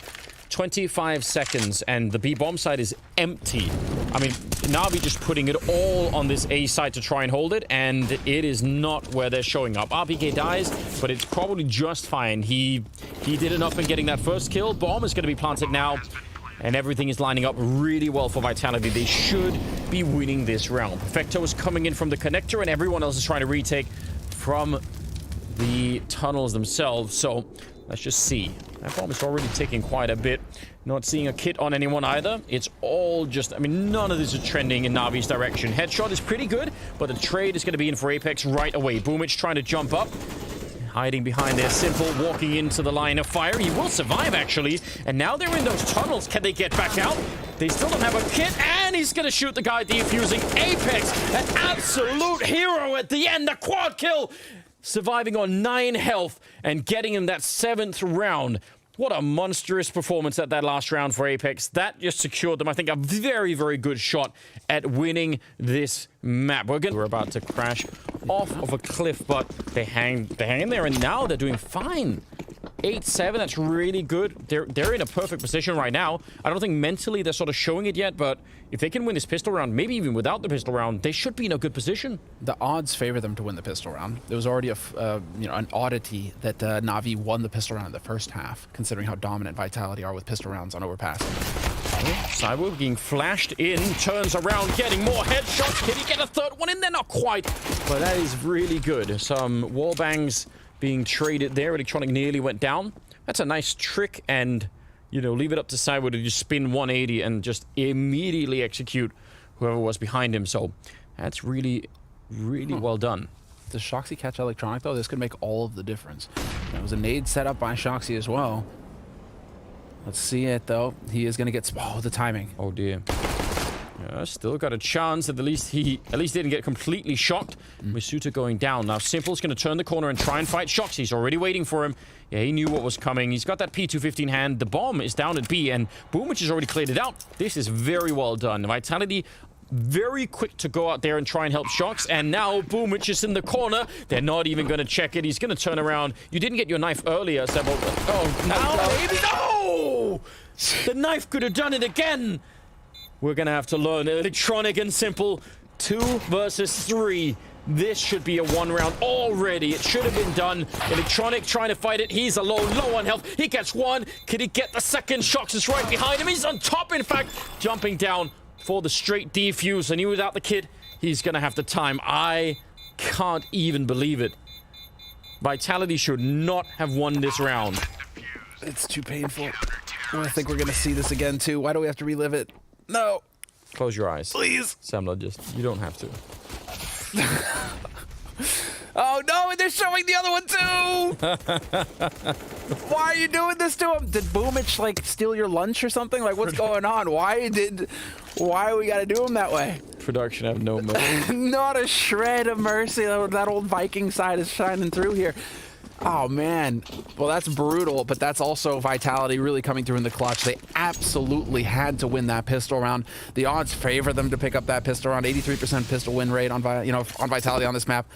25 seconds, and the B bomb side is empty. I mean, Na'Vi just putting it all on this A side to try and hold it, and it is not where they're showing up. RPK dies, but it's probably just fine. He did enough in getting that first kill. Bomb is going to be planted now. And everything is lining up really well for Vitality. They should be winning this round. Perfecto is coming in from the connector, and everyone else is trying to retake from the tunnels themselves. So let's just see. That bomb is already taking quite a bit. Not seeing a kit on anyone either. It's all just, I mean, none of this is trending in Na'Vi's direction. Headshot is pretty good, but the trade is going to be in for Apex right away. Boomich trying to jump up. Hiding behind there, Simple, walking into the line of fire. He will survive, actually. And now they're in those tunnels. Can they get back out? They still don't have a kit, and he's going to shoot the guy defusing. Apex, an absolute hero at the end. The quad kill, surviving on 9 health and getting him that 7th round. What a monstrous performance at that last round for Apex. That just secured them, I think, a very, very good shot at winning this map. We're about to crash off of a cliff, but they hang in there, and now they're doing fine. 8-7, that's really good. They're in a perfect position right now. I don't think mentally they're sort of showing it yet, but if they can win this pistol round, maybe even without the pistol round, they should be in a good position. The odds favor them to win the pistol round. There was already an oddity that Na'Vi won the pistol round in the first half, considering how dominant Vitality are with pistol rounds on Overpass. Cyborg being flashed in, turns around, getting more headshots. Can he get a third one in there? Not quite, but that is really good. Some wall bangs being traded there. Electronic nearly went down. That's a nice trick, and, you know, leave it up to Cyborg to just spin 180 and just immediately execute whoever was behind him. So that's really, really well done. Does Shoxy catch Electronic, though? This could make all of the difference. That was a nade set up by Shoxy as well. Let's see it, though. He is going to get... Oh, the timing. Oh, dear. Still got a chance. At least he didn't get completely shocked. Misuta going down. Now Simple's going to turn the corner and try and fight Shox. He's already waiting for him. Yeah, he knew what was coming. He's got that P215 hand. The bomb is down at B, and Boomich has already cleared it out. This is very well done. Vitality very quick to go out there and try and help Shox, and now Boomich is in the corner. They're not even going to check it. He's going to turn around. You didn't get your knife earlier, Sebo. Oh, now maybe. No! The knife could have done it again. We're going to have to learn. Electronic and Simple. 2 versus 3. This should be a 1 round already. It should have been done. Electronic trying to fight it. He's alone, low on health. He gets 1. Can he get the second? Shox is right behind him. He's on top, in fact, jumping down for the straight defuse. And he was out the kit. He's going to have the time. I can't even believe it. Vitality should not have won this round. It's too painful. I think we're going to see this again, too. Why do we have to relive it? No. Close your eyes. Please. Semla, you don't have to. Oh, no, and they're showing the other one, too! Why are you doing this to him? Did Boomich, like, steal your lunch or something? Like, what's going on? Why we gotta do him that way? Production have no mercy. Not a shred of mercy. That old Viking side is shining through here. Oh, man. Well, that's brutal, but that's also Vitality really coming through in the clutch. They absolutely had to win that pistol round. The odds favor them to pick up that pistol round. 83% pistol win rate on Vitality on this map.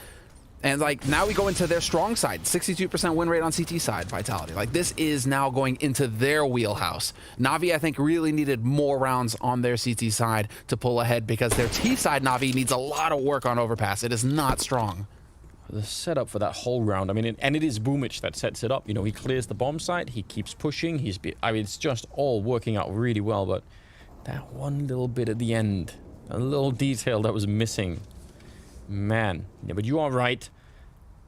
And, like, now we go into their strong side. 62% win rate on CT side, Vitality. Like, this is now going into their wheelhouse. Na'Vi, I think, really needed more rounds on their CT side to pull ahead because their T side Na'Vi needs a lot of work on Overpass. It is not strong. The setup for that whole round, I mean, and it is Boomich that sets it up. You know, he clears the bomb site, he keeps pushing, I mean, it's just all working out really well, but that one little bit at the end, a little detail that was missing. Man, yeah, but you are right.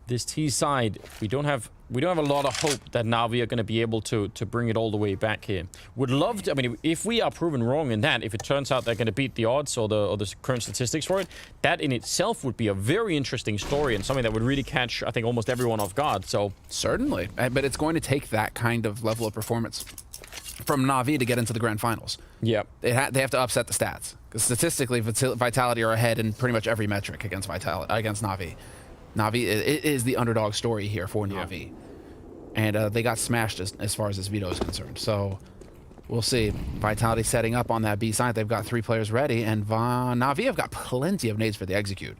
This T side, we don't have a lot of hope that Na'Vi are going to be able to bring it all the way back here. Would love to, I mean, if we are proven wrong in that, if it turns out they're going to beat the odds or the current statistics for it, that in itself would be a very interesting story and something that would really catch, I think, almost everyone off guard. So certainly, but it's going to take that kind of level of performance from Na'Vi to get into the grand finals. Yeah, they have to upset the stats because statistically, Vitality are ahead in pretty much every metric against Na'Vi. Na'Vi, it is the underdog story here for Na'Vi. Yeah. And they got smashed as far as this veto is concerned. So we'll see. Vitality setting up on that B side. They've got 3 players ready, and Na'Vi have got plenty of nades for the execute.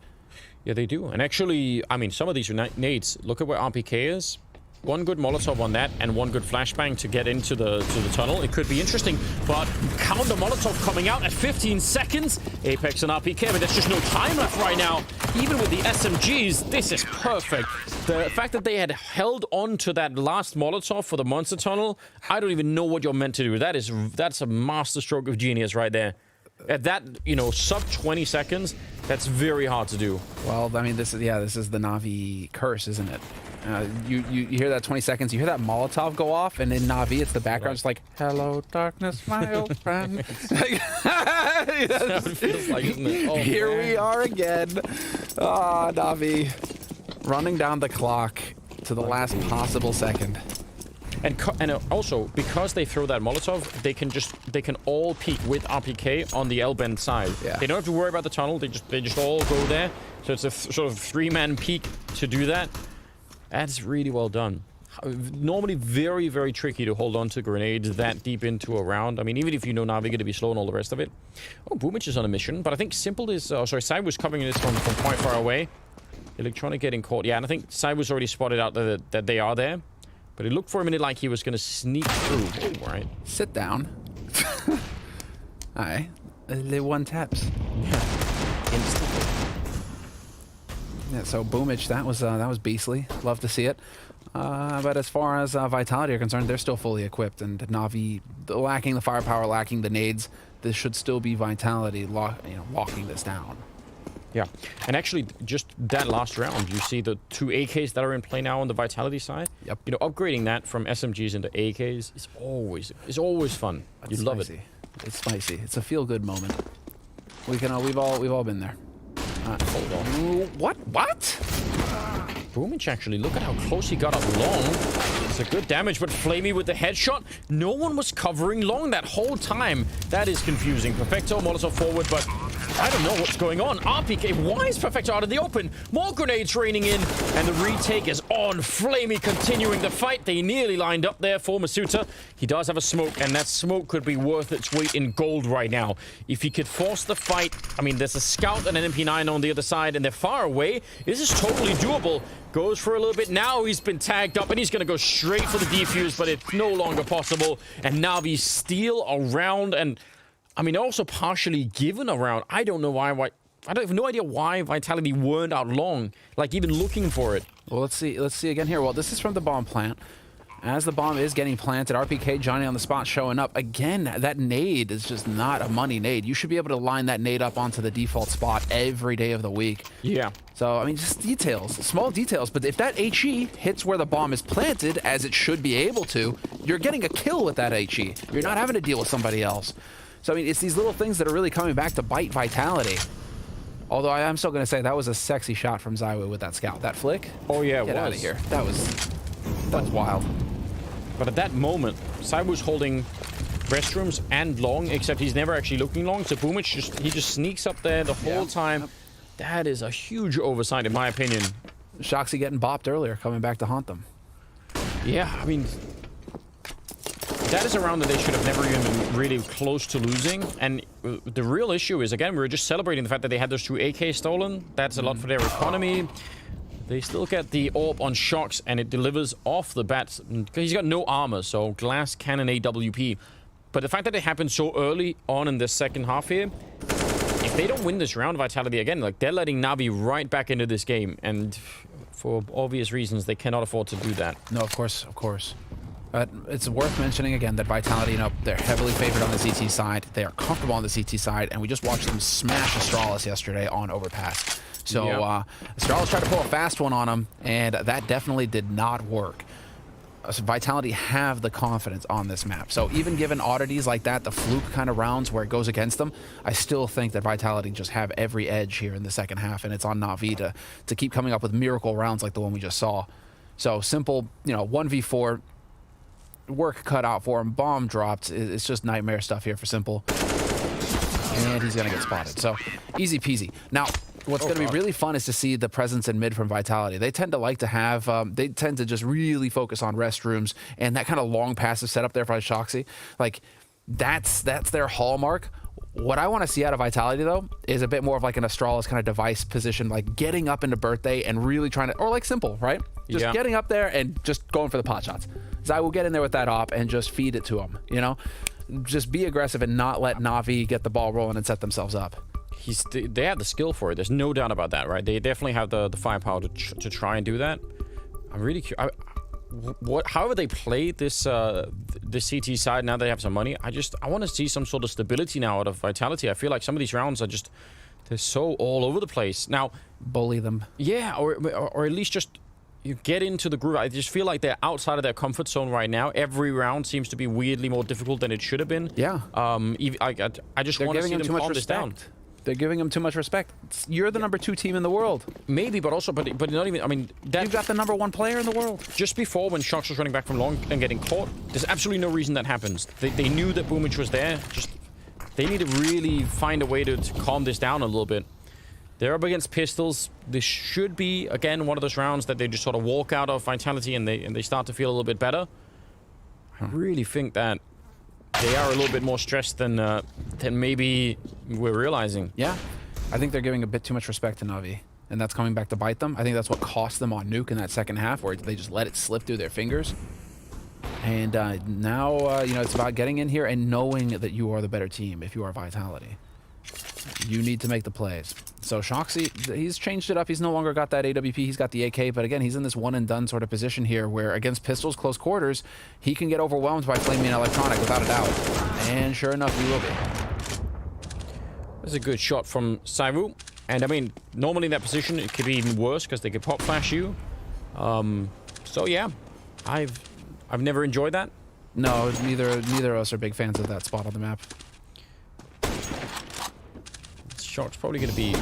Yeah, they do. And actually, I mean, some of these nades, look at where RPK is. 1 good Molotov on that and 1 good flashbang to get into the tunnel. It could be interesting, but counter Molotov coming out at 15 seconds. Apex and RPK, but there's just no time left right now. Even with the SMGs, this is perfect. The fact that they had held on to that last Molotov for the monster tunnel, I don't even know what you're meant to do. That's a masterstroke of genius right there. At that, you know, sub 20 seconds, that's very hard to do. Well, I mean, this is the Na'Vi curse, isn't it? You hear that 20 seconds, you hear that Molotov go off, and in Na'Vi, it's the background, just like, hello, darkness, my old friend. That's what it feels like, isn't it? Oh, here man. we are again. Ah, Na'Vi running down the clock to the last possible second. And also, because they throw that Molotov, they can all peek with RPK on the L-bend side. Yeah. They don't have to worry about the tunnel. They just all go there. So it's a sort of 3-man peek to do that. That's really well done. Normally very, very tricky to hold on to grenades that deep into a round. I mean, even if you know Na'Vi going to be slow and all the rest of it. Oh, Boomich is on a mission, but I think Simple is... Side was covering this from quite far away. Electronic getting caught. Yeah, and I think Side was already spotted out that they are there. But it looked for a minute like he was going to sneak through. Oh, right. Sit down. Aye. The 1 taps. Yeah. Instantly. Yeah, so Boomich, that was beastly. Love to see it. But as far as Vitality are concerned, they're still fully equipped. And Na'Vi, lacking the firepower, lacking the nades, this should still be Vitality locking this down. Yeah, and actually, just that last round, you see the 2 AKs that are in play now on the Vitality side. Yep. You know, upgrading that from SMGs into AKs is always fun. You love it. It's spicy. It's a feel-good moment. We've all been there. Hold on. What? Boomich actually, look at how close he got up long. It's a good damage, but Flamey with the headshot. No one was covering long that whole time. That is confusing. Perfecto, Molotov forward, but I don't know what's going on. RPK, why is Perfecto out in the open? More grenades raining in, and the retake is on. Flamey continuing the fight. They nearly lined up there for Masuta. He does have a smoke, and that smoke could be worth its weight in gold right now. If he could force the fight, I mean, there's a scout and an MP9 on the other side, and they're far away. This is totally doable. Goes for a little bit. Now he's been tagged up, and he's going to go straight for the defuse, but it's no longer possible. And Navi steal around, and I mean, also partially given around. I don't know why. I have no idea why Vitality weren't out long, like even looking for it. Well, let's see again here. Well, this is from the bomb plant. As the bomb is getting planted, RPK Johnny on the spot showing up. Again, that nade is just not a money nade. You should be able to line that nade up onto the default spot every day of the week. Yeah. So, I mean, just details, small details. But if that HE hits where the bomb is planted, as it should be able to, you're getting a kill with that HE. You're not having to deal with somebody else. So, I mean, it's these little things that are really coming back to bite Vitality. Although I am still going to say that was a sexy shot from Zywoo with that scout. That flick? Oh, yeah, Get out of here. That was wild. But at that moment, Zywoo's holding restrooms and long, except he's never actually looking long. So Boomich he just sneaks up there the whole time. Yep. That is a huge oversight, in my opinion. Shoxy getting bopped earlier, coming back to haunt them. Yeah, I mean, that is a round that they should have never even been really close to losing. And the real issue is, again, we were just celebrating the fact that they had those 2 AK stolen. That's a lot for their economy. They still get the AWP on Shox, and it delivers off the bat. He's got no armor, so glass cannon AWP. But the fact that it happened so early on in the second half here, if they don't win this round, Vitality, again, like, they're letting Navi right back into this game. And for obvious reasons, they cannot afford to do that. No, of course, of course. But it's worth mentioning again that Vitality, you know, they're heavily favored on the CT side. They are comfortable on the CT side, and we just watched them smash Astralis yesterday on Overpass. So Astralis tried to pull a fast one on him, and that definitely did not work. So Vitality have the confidence on this map. So even given oddities like that, the fluke kind of rounds where it goes against them, I still think that Vitality just have every edge here in the second half, and it's on Navi to keep coming up with miracle rounds like the one we just saw. So simple, you know, 1v4, work cut out for him, bomb dropped. It's just nightmare stuff here for Simple. And he's going to get spotted. So easy peasy. Now, what's going to be really fun is to see the presence in mid from Vitality. They tend to like to have, they tend to just really focus on restrooms and that kind of long passive setup there for Shoxy. Like, that's their hallmark. What I want to see out of Vitality, though, is a bit more of like an Astralis kind of device position, like getting up into Birthday and really trying to, or like Simple, right? Just getting up there and just going for the pot shots. Zai will get in there with that op and just feed it to him, you know? Just be aggressive and not let Navi get the ball rolling and set themselves up. They have the skill for it. There's no doubt about that, right? They definitely have the firepower to try and do that. I'm really curious. However they play this this CT side now they have some money, I want to see some sort of stability now out of Vitality. I feel like some of these rounds are just, they're so all over the place. Now, bully them. Yeah, or at least just you get into the groove. I just feel like they're outside of their comfort zone right now. Every round seems to be weirdly more difficult than it should have been. Yeah. I just want to see them calm this down. They're giving him too much respect. You're the number 2 team in the world. Maybe, but also, but not even. I mean, you've got the number 1 player in the world. Just before, when Shox was running back from long and getting caught, there's absolutely no reason that happens. They knew that Boomich was there. Just they need to really find a way to calm this down a little bit. They're up against pistols. This should be again one of those rounds that they just sort of walk out of Vitality and they start to feel a little bit better. I really think that they are a little bit more stressed than maybe we're realizing. Yeah, I think they're giving a bit too much respect to Navi, and that's coming back to bite them. I think that's what cost them on Nuke in that second half, where they just let it slip through their fingers. And now, you know, it's about getting in here and knowing that you are the better team if you are Vitality. You need to make the plays. So Shoxy, he's changed it up. He's no longer got that AWP. He's got the AK. But again, he's in this one-and-done sort of position here where against pistols, close quarters, he can get overwhelmed by Flaming Electronic without a doubt. And sure enough, he will be. That's a good shot from Zywoo. And I mean, normally in that position, it could be even worse because they could pop flash you. So yeah, I've never enjoyed that. No, neither of us are big fans of that spot on the map. Shock's probably going to be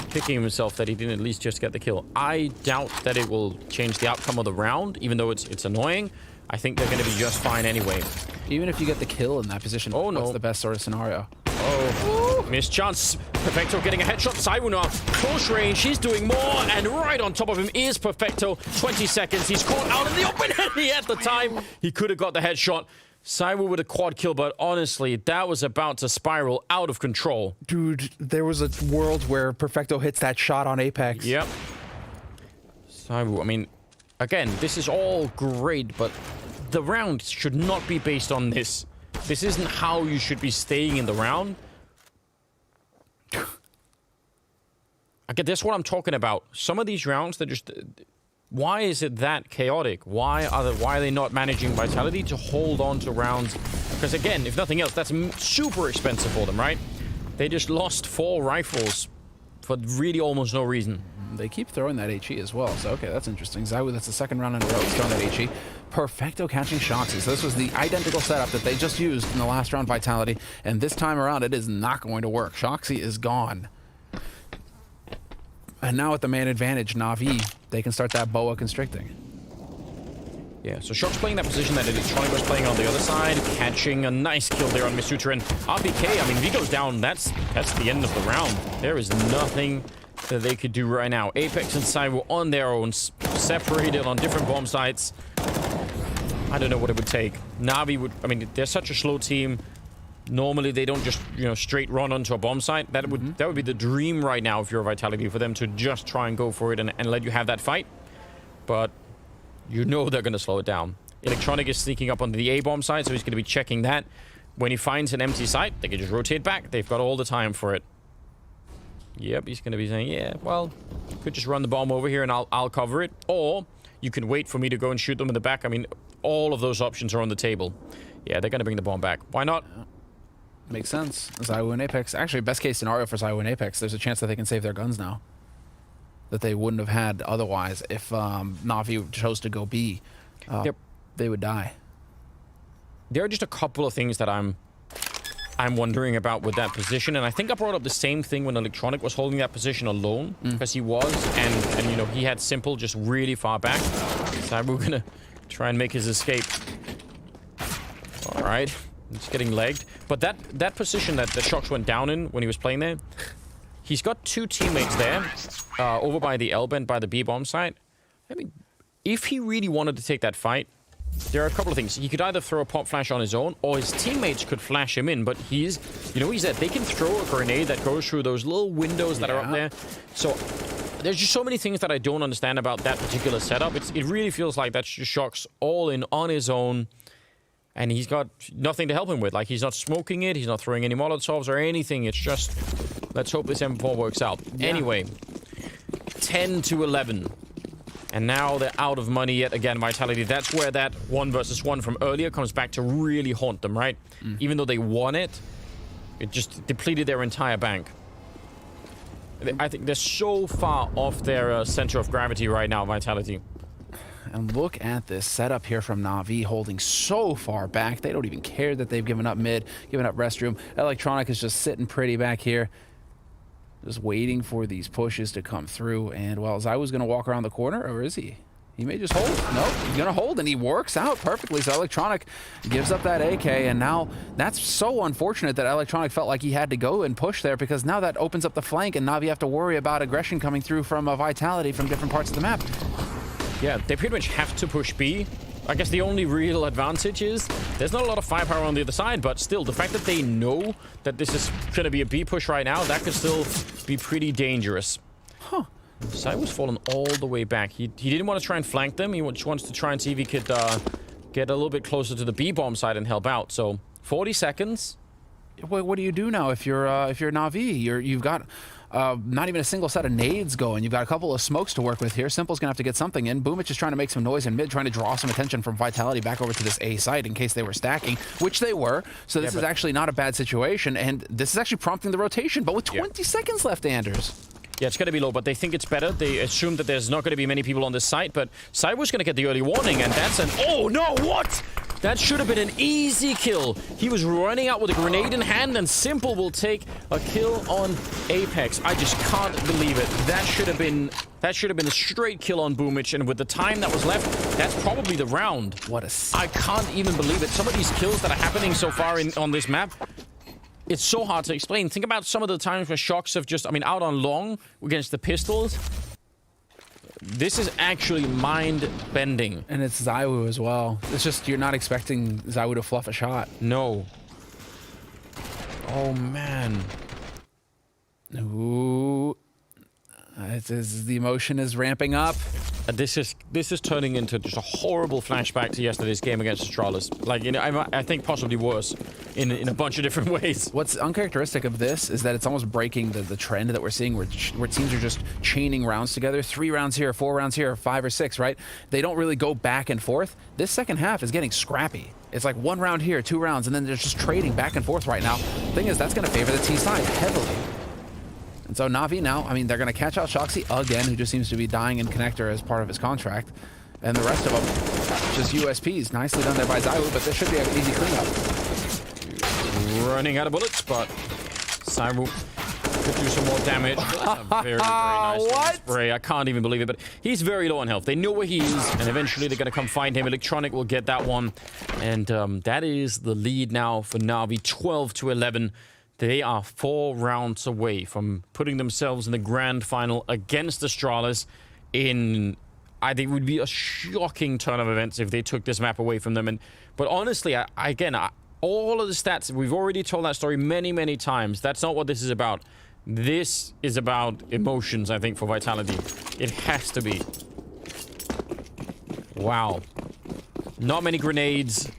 kicking himself that he didn't at least just get the kill. I doubt that it will change the outcome of the round, even though it's annoying. I think they're going to be just fine anyway. Even if you get the kill in that position, oh no, that's the best sort of scenario. Oh, missed chance. Perfecto getting a headshot. Saiwu now, close range. He's doing more, and right on top of him is Perfecto. 20 seconds. He's caught out in the open, and he at the time he could have got the headshot. Saiwu with a quad kill, but honestly, that was about to spiral out of control. Dude, there was a world where Perfecto hits that shot on Apex. Yep. Saiwu, I mean, again, this is all great, but the round should not be based on this. This isn't how you should be staying in the round. I get that's what I'm talking about. Some of these rounds, they're just... Why is it that chaotic? Why are they not managing Vitality to hold on to rounds? Because again, if nothing else, that's super expensive for them, right? They just lost 4 rifles for really almost no reason. They keep throwing that HE as well, so okay, that's interesting. Zaiwu, that's the second round in a row he's throwing that HE. Perfecto catching Shoxy. So this was the identical setup that they just used in the last round Vitality, and this time around it is not going to work. Shoxy is gone. And now with the man advantage, Na'Vi, they can start that boa constricting. Yeah, so Shock's playing that position that Electronic was playing on the other side, catching a nice kill there on Misutra. And RPK, I mean, if he goes down, that's the end of the round. There is nothing that they could do right now. Apex and Saiwu on their own, separated on different bomb sites. I don't know what it would take. Na'Vi would... I mean, they're such a slow team. Normally, they don't just, you know, straight run onto a bomb site. That would be the dream right now if you're a Vitality, for them to just try and go for it and let you have that fight. But you know they're going to slow it down. Electronic is sneaking up on the A-bomb site, so he's going to be checking that. When he finds an empty site, they can just rotate back. They've got all the time for it. Yep, he's going to be saying, yeah, well, you could just run the bomb over here and I'll cover it. Or you can wait for me to go and shoot them in the back. I mean, all of those options are on the table. Yeah, they're going to bring the bomb back. Why not? Makes sense. Zaiwu and Apex. Actually, best case scenario for Zaiwu and Apex, there's a chance that they can save their guns now. That they wouldn't have had otherwise if Na'Vi chose to go B. They would die. There are just a couple of things that I'm wondering about with that position, and I think I brought up the same thing when Electronic was holding that position alone, because he was, and you know, he had Simple just really far back. So we're gonna try and make his escape. All right, it's getting legged, but that position that Shox went down in when he was playing there, he's got 2 teammates there, over by the L bend by the B bomb site. I mean, if he really wanted to take that fight, there are a couple of things. He could either throw a pop flash on his own, or his teammates could flash him in, but he's that they can throw a grenade that goes through those little windows that are up there. So there's just so many things that I don't understand about that particular setup. It really feels like that's just Shox all in on his own, and he's got nothing to help him with. Like, he's not smoking it, he's not throwing any Molotovs or anything. It's just, let's hope this M4 works out. Yeah. Anyway, 10-11. And now they're out of money yet again, Vitality. That's where that 1 versus 1 from earlier comes back to really haunt them, right? Even though they won it, it just depleted their entire bank. I think they're so far off their center of gravity right now, Vitality. And look at this setup here from Na'Vi, holding so far back. They don't even care that they've given up mid, given up restroom. Electronic is just sitting pretty back here, just waiting for these pushes to come through. And, well, Zaiwu's going to walk around the corner, or is he? He may just hold. Nope, he's going to hold, and he works out perfectly. So Electronic gives up that AK, and now that's so unfortunate that Electronic felt like he had to go and push there, because now that opens up the flank, and Na'Vi have to worry about aggression coming through from Vitality from different parts of the map. Yeah, they pretty much have to push B. I guess the only real advantage is there's not a lot of firepower on the other side, but still, the fact that they know that this is going to be a B push right now, that could still be pretty dangerous. Huh. Sai was falling all the way back. He didn't want to try and flank them. He just wants to try and see if he could get a little bit closer to the B bomb side and help out. So 40 seconds. What do you do now if you're Na'Vi? You've got not even a single set of nades going. You've got a couple of smokes to work with here. Simple's gonna have to get something in. Boomich is trying to make some noise in mid, trying to draw some attention from Vitality back over to this A site in case they were stacking, which they were. So this is actually not a bad situation, and this is actually prompting the rotation. But with 20 seconds left, Anders. Yeah, it's going to be low, but they think it's better. They assume that there's not going to be many people on this site, but Sai was going to get the early warning, and that's an... Oh, no, what? That should have been an easy kill. He was running out with a grenade in hand, and Simple will take a kill on Apex. I just can't believe it. That should have been a straight kill on Boomich, and with the time that was left, that's probably the round. What a... I can't even believe it. Some of these kills that are happening so far on this map, it's so hard to explain. Think about some of the times where Shocks have just, I mean, out on long against the pistols. This is actually mind-bending. And it's ZywOo as well. It's just, you're not expecting ZywOo to fluff a shot. No. Oh, man. Ooh. The emotion is ramping up. This is turning into just a horrible flashback to yesterday's game against Astralis. Like, you know, I think possibly worse in a bunch of different ways. What's uncharacteristic of this is that it's almost breaking the trend that we're seeing where teams are just chaining rounds together. 3 rounds here, 4 rounds here, 5 or 6, right? They don't really go back and forth. This second half is getting scrappy. It's like 1 round here, 2 rounds, and then they're just trading back and forth right now. Thing is, that's going to favor the T side heavily. And so Na'Vi now, I mean, they're going to catch out Shoxy again, who just seems to be dying in connector as part of his contract. And the rest of them, just USPs. Nicely done there by ZywOo, but this should be an easy cleanup. Running out of bullets, but ZywOo could do some more damage. That's a very, very nice spray. I can't even believe it, but he's very low on health. They know where he is, and eventually they're going to come find him. Electronic will get that one. And that is the lead now for Na'Vi, 12-11. They are 4 rounds away from putting themselves in the grand final against Astralis in, I think, would be a shocking turn of events if they took this map away from them. But honestly, again, all of the stats, we've already told that story many, many times. That's not what this is about. This is about emotions, I think, for Vitality. It has to be. Wow. Not many grenades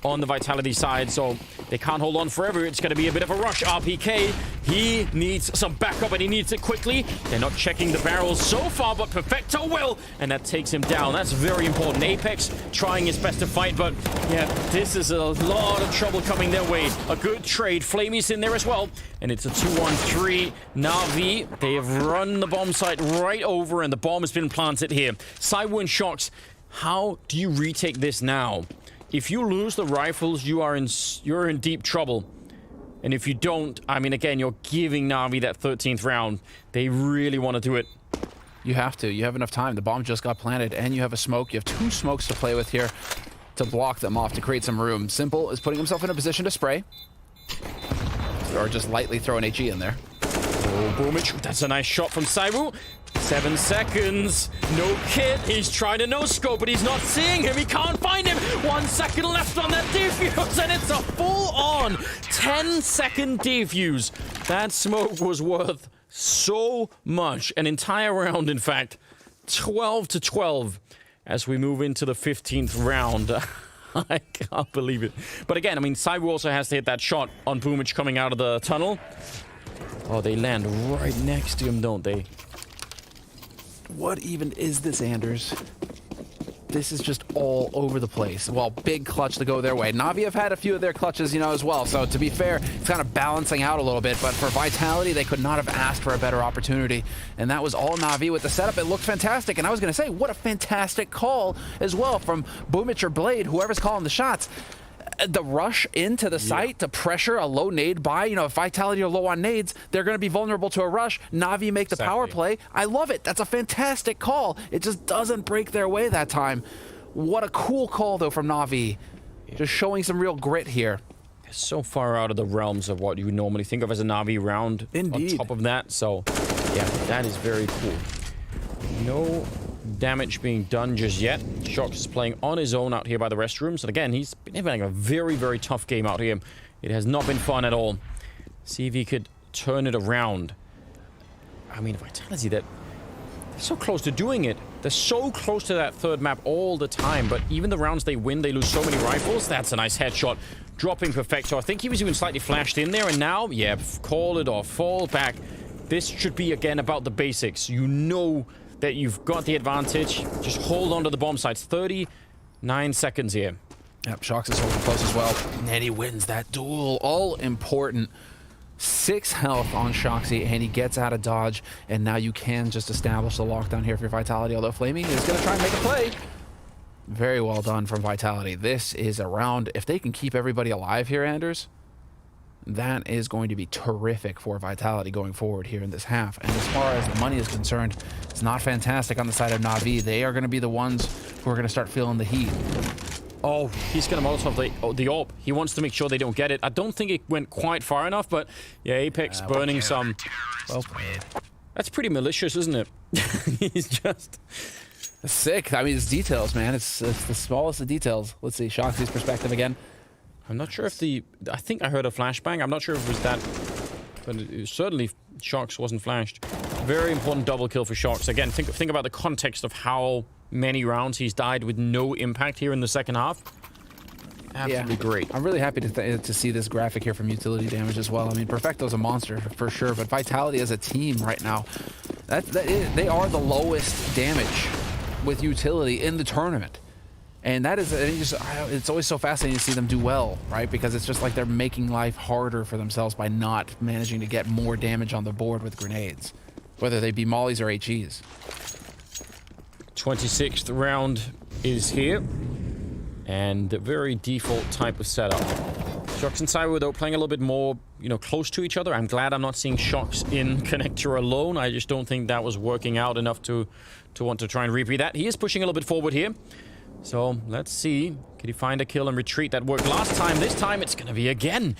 on the Vitality side, so they can't hold on forever. It's going to be a bit of a rush. RPK, he needs some backup, and he needs it quickly. They're not checking the barrels so far, but Perfecto will, and that takes him down. That's very important. Apex trying his best to fight, but yeah, this is a lot of trouble coming their way. A good trade. Flamey's in there as well, and it's a 2-1-3. Na'Vi, they have run the bomb site right over, and the bomb has been planted here. ZywOo and Shox, how do you retake this now? If you lose the rifles, you're in deep trouble. And if you don't, I mean, again, you're giving Na'Vi that 13th round. They really want to do it. You have to. You have enough time. The bomb just got planted, and you have a smoke. You have 2 smokes to play with here to block them off, to create some room. Simple is putting himself in a position to spray. Or just lightly throw an HE in there. Oh, Boomich. That's a nice shot from ZywOo. 7 seconds. No kit. He's trying to no-scope, but he's not seeing him. He can't find him. 1 second left on that defuse, and it's a full-on 10-second defuse. That smoke was worth so much. An entire round, in fact. 12-12 as we move into the 15th round. I can't believe it. But again, I mean, ZywOo also has to hit that shot on Boomich coming out of the tunnel. Oh, they land right next to him, don't they? What even is this, Anders? This is just all over the place. Well, big clutch to go their way. Na'Vi have had a few of their clutches, you know, as well. So to be fair, it's kind of balancing out a little bit. But for Vitality, they could not have asked for a better opportunity. And that was all Na'Vi with the setup. It looked fantastic. And I was going to say, what a fantastic call as well from Boomich or Blade, whoever's calling the shots. The rush into the site to pressure a low nade buy. You know, if Vitality are low on nades, they're going to be vulnerable to a rush. Na'Vi make the power play. I love it. That's a fantastic call. It just doesn't break their way that time. What a cool call, though, from Na'Vi. Just showing some real grit here. So far out of the realms of what you would normally think of as a Na'Vi round. Indeed. On top of that, so yeah, that is very cool. No damage being done just yet. Shox is playing on his own out here by the restrooms. And again, he's been having a very, very tough game out here. It has not been fun at all. See if he could turn it around. I mean, Vitality, they're so close to doing it. They're so close to that 3rd map all the time. But even the rounds they win, they lose so many rifles. That's a nice headshot. Dropping Perfecto. I think he was even slightly flashed in there. And now, yeah, call it off. Fall back. This should be, again, about the basics. You know that you've got the advantage. Just hold on to the bomb sites. 39 seconds here. Yep, Shox is holding close as well. And he wins that duel. All important. 6 health on Shoxy, and he gets out of dodge. And now you can just establish the lockdown here for your Vitality. Although Flamey is going to try and make a play. Very well done from Vitality. This is a round. If they can keep everybody alive here, Anders, that is going to be terrific for Vitality going forward here in this half. And as far as the money is concerned, it's not fantastic on the side of Na'Vi. They are going to be the ones who are going to start feeling the heat. Oh, he's going to Molotov the AWP. He wants to make sure they don't get it. I don't think it went quite far enough, but yeah, Apex burning some. Well played. That's pretty malicious, isn't it? He's just... Sick. I mean, it's details, man. It's the smallest of details. Let's see, Shoxy's perspective again. I'm not sure if I think I heard a flashbang. I'm not sure if it was that, but certainly Shox wasn't flashed. Very important double kill for Shox. Again, think about the context of how many rounds he's died with no impact here in the second half. Absolutely great. I'm really happy to see this graphic here from utility damage as well. I mean, Perfecto's a monster for sure, but Vitality as a team right now, they are the lowest damage with utility in the tournament. And that is, it's always so fascinating to see them do well, right? Because it's just like they're making life harder for themselves by not managing to get more damage on the board with grenades, whether they be mollies or HEs. 26th round is here, and a very default type of setup. Shox and Cyber, though, playing a little bit more, close to each other. I'm glad I'm not seeing Shox in connector alone. I just don't think that was working out enough to want to try and repeat that. He is pushing a little bit forward here. So let's see. Can he find a kill and retreat? That worked last time. This time it's going to be again.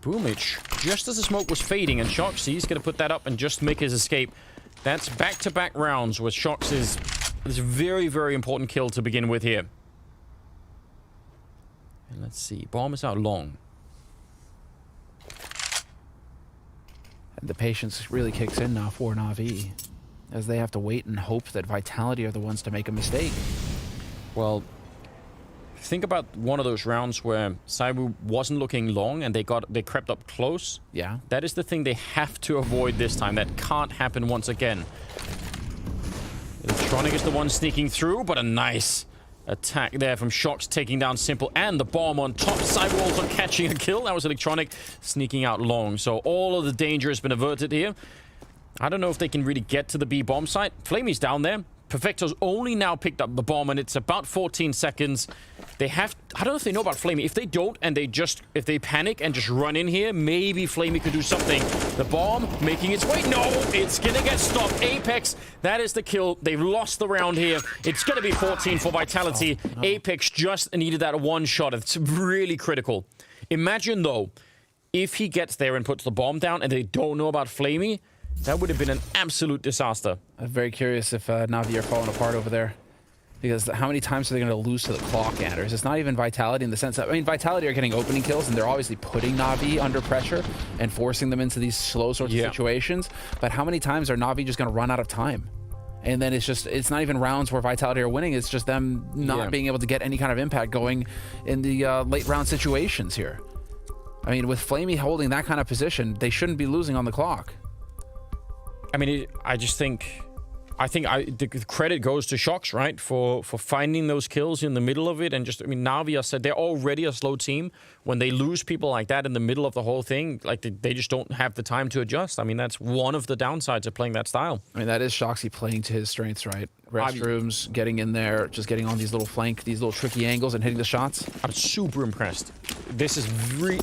Boomich, just as the smoke was fading, and Shox, he's going to put that up and just make his escape. That's back-to-back rounds with Shox's this very, very important kill to begin with here. And let's see. Bomb is out long. And the patience really kicks in now for Na'Vi, as they have to wait and hope that Vitality are the ones to make a mistake. Well, think about one of those rounds where Saibu wasn't looking long and they crept up close. Yeah. That is the thing they have to avoid this time. That can't happen once again. Electronic is the one sneaking through, but a nice attack there from Shox, taking down Simple and the bomb on top. Saibu also catching a kill. That was Electronic sneaking out long. So all of the danger has been averted here. I don't know if they can really get to the B bomb site. Flamey's down there. Perfecto's only now picked up the bomb, and it's about 14 seconds. They have... I don't know if they know about Flamey. If they don't, and if they panic and just run in here, maybe Flamey could do something. The bomb making its way. No, it's gonna get stopped. Apex, that is the kill. They've lost the round here. It's gonna be 14 for Vitality. Oh, no. Apex just needed that one shot. It's really critical. Imagine, though, if he gets there and puts the bomb down and they don't know about Flamey, that would have been an absolute disaster. I'm very curious if Na'Vi are falling apart over there. Because how many times are they going to lose to the clock, Anders? It's not even Vitality in the sense that... I mean, Vitality are getting opening kills, and they're obviously putting Na'Vi under pressure and forcing them into these slow sorts of situations. But how many times are Na'Vi just going to run out of time? And then it's not even rounds where Vitality are winning. It's just them not being able to get any kind of impact going in the late round situations here. I mean, with Flamey holding that kind of position, they shouldn't be losing on the clock. I mean, I think the credit goes to Shox, right? For finding those kills in the middle of it. And just, I mean, Na'Vi said they're already a slow team. When they lose people like that in the middle of the whole thing, like they just don't have the time to adjust. I mean, that's one of the downsides of playing that style. I mean, that is Shoxy playing to his strengths, right? Restrooms, getting in there, just getting on these little tricky angles and hitting the shots. I'm super impressed. This is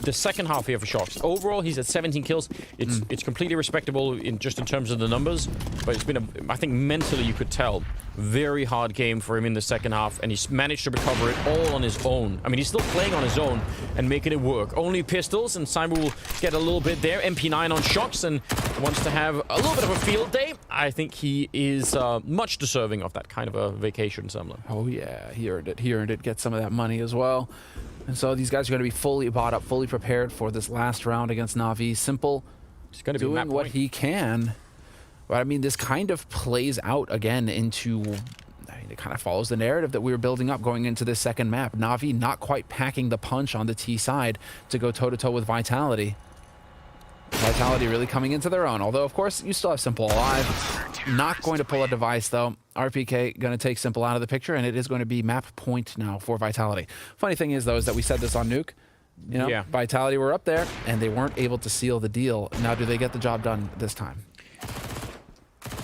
the second half here for Shox. Overall, he's at 17 kills. It's completely respectable in terms of the numbers, but it's been I think mentally you could tell, very hard game for him in the second half, and he's managed to recover it all on his own. I mean, he's still playing on his own and making it work. Only pistols, and Simon will get a little bit there. MP9 on Shox and wants to have a little bit of a field day. I think he is much deserving of that kind of a vacation, Semler. Oh yeah, he earned it. He earned it. Get some of that money as well. And so these guys are going to be fully bought up, fully prepared for this last round against Na'Vi. Simple, he's going to doing what he can. But I mean, this kind of plays out again into... I mean, it kind of follows the narrative that we were building up going into this second map. Na'Vi not quite packing the punch on the T side to go toe-to-toe with Vitality. Vitality really coming into their own. Although, of course, you still have Simple alive. Not going to pull a device, though. RPK going to take Simple out of the picture, and it is going to be map point now for Vitality. Funny thing is, though, is that we said this on Nuke. You know, Vitality were up there, and they weren't able to seal the deal. Now, do they get the job done this time?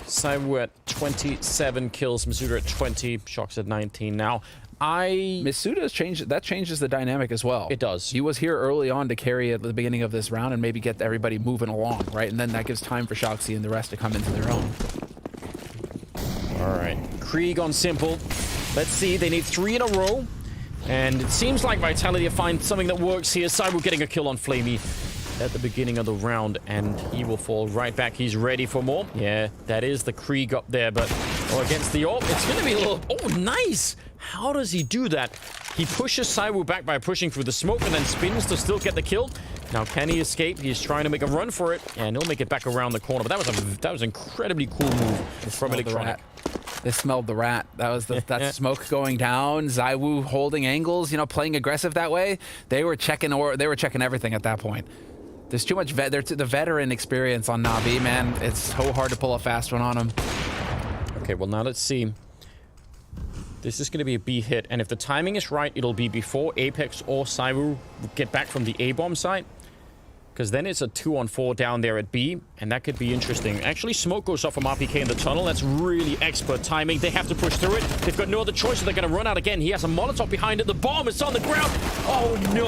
Saibu at 27 kills, Masuda at 20, Shox at 19 now. Misuda's changed. That changes the dynamic as well. It does. He was here early on to carry at the beginning of this round and maybe get everybody moving along, right? And then that gives time for Shoxy and the rest to come into their own. All right, Krieg on simple. Let's see, they need 3 in a row. And it seems like Vitality will find something that works here. Cyber getting a kill on Flamey at the beginning of the round, and he will fall right back. He's ready for more. Yeah, that is the Krieg up there, but against the AWP, it's going to be a little... Oh, nice! How does he do that? He pushes Saiwu back by pushing through the smoke and then spins to still get the kill. Now, can he escape? He's trying to make a run for it, and he'll make it back around the corner. But that was an incredibly cool move from Electronic. They smelled the rat. That was that smoke going down. ZywOo holding angles, you know, playing aggressive that way. They were checking everything at that point. There's too much the veteran experience on Na'Vi, man. It's so hard to pull a fast one on him. Okay, well now let's see. This is going to be a B hit, and if the timing is right, it'll be before Apex or ZywOo get back from the A-bomb site. Because then it's a 2-on-4 down there at B, and that could be interesting. Actually, smoke goes off from RPK in the tunnel. That's really expert timing. They have to push through it. They've got no other choice, so they're going to run out again. He has a Molotov behind it. The bomb is on the ground. Oh, no.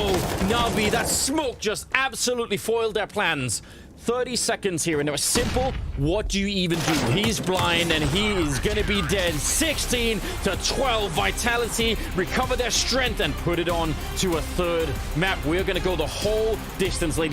Na'Vi, that smoke just absolutely foiled their plans. 30 seconds here, and it was simple. What do you even do? He's blind, and he is going to be dead. 16-12. Vitality recover their strength and put it on to a third map. We're going to go the whole distance, ladies.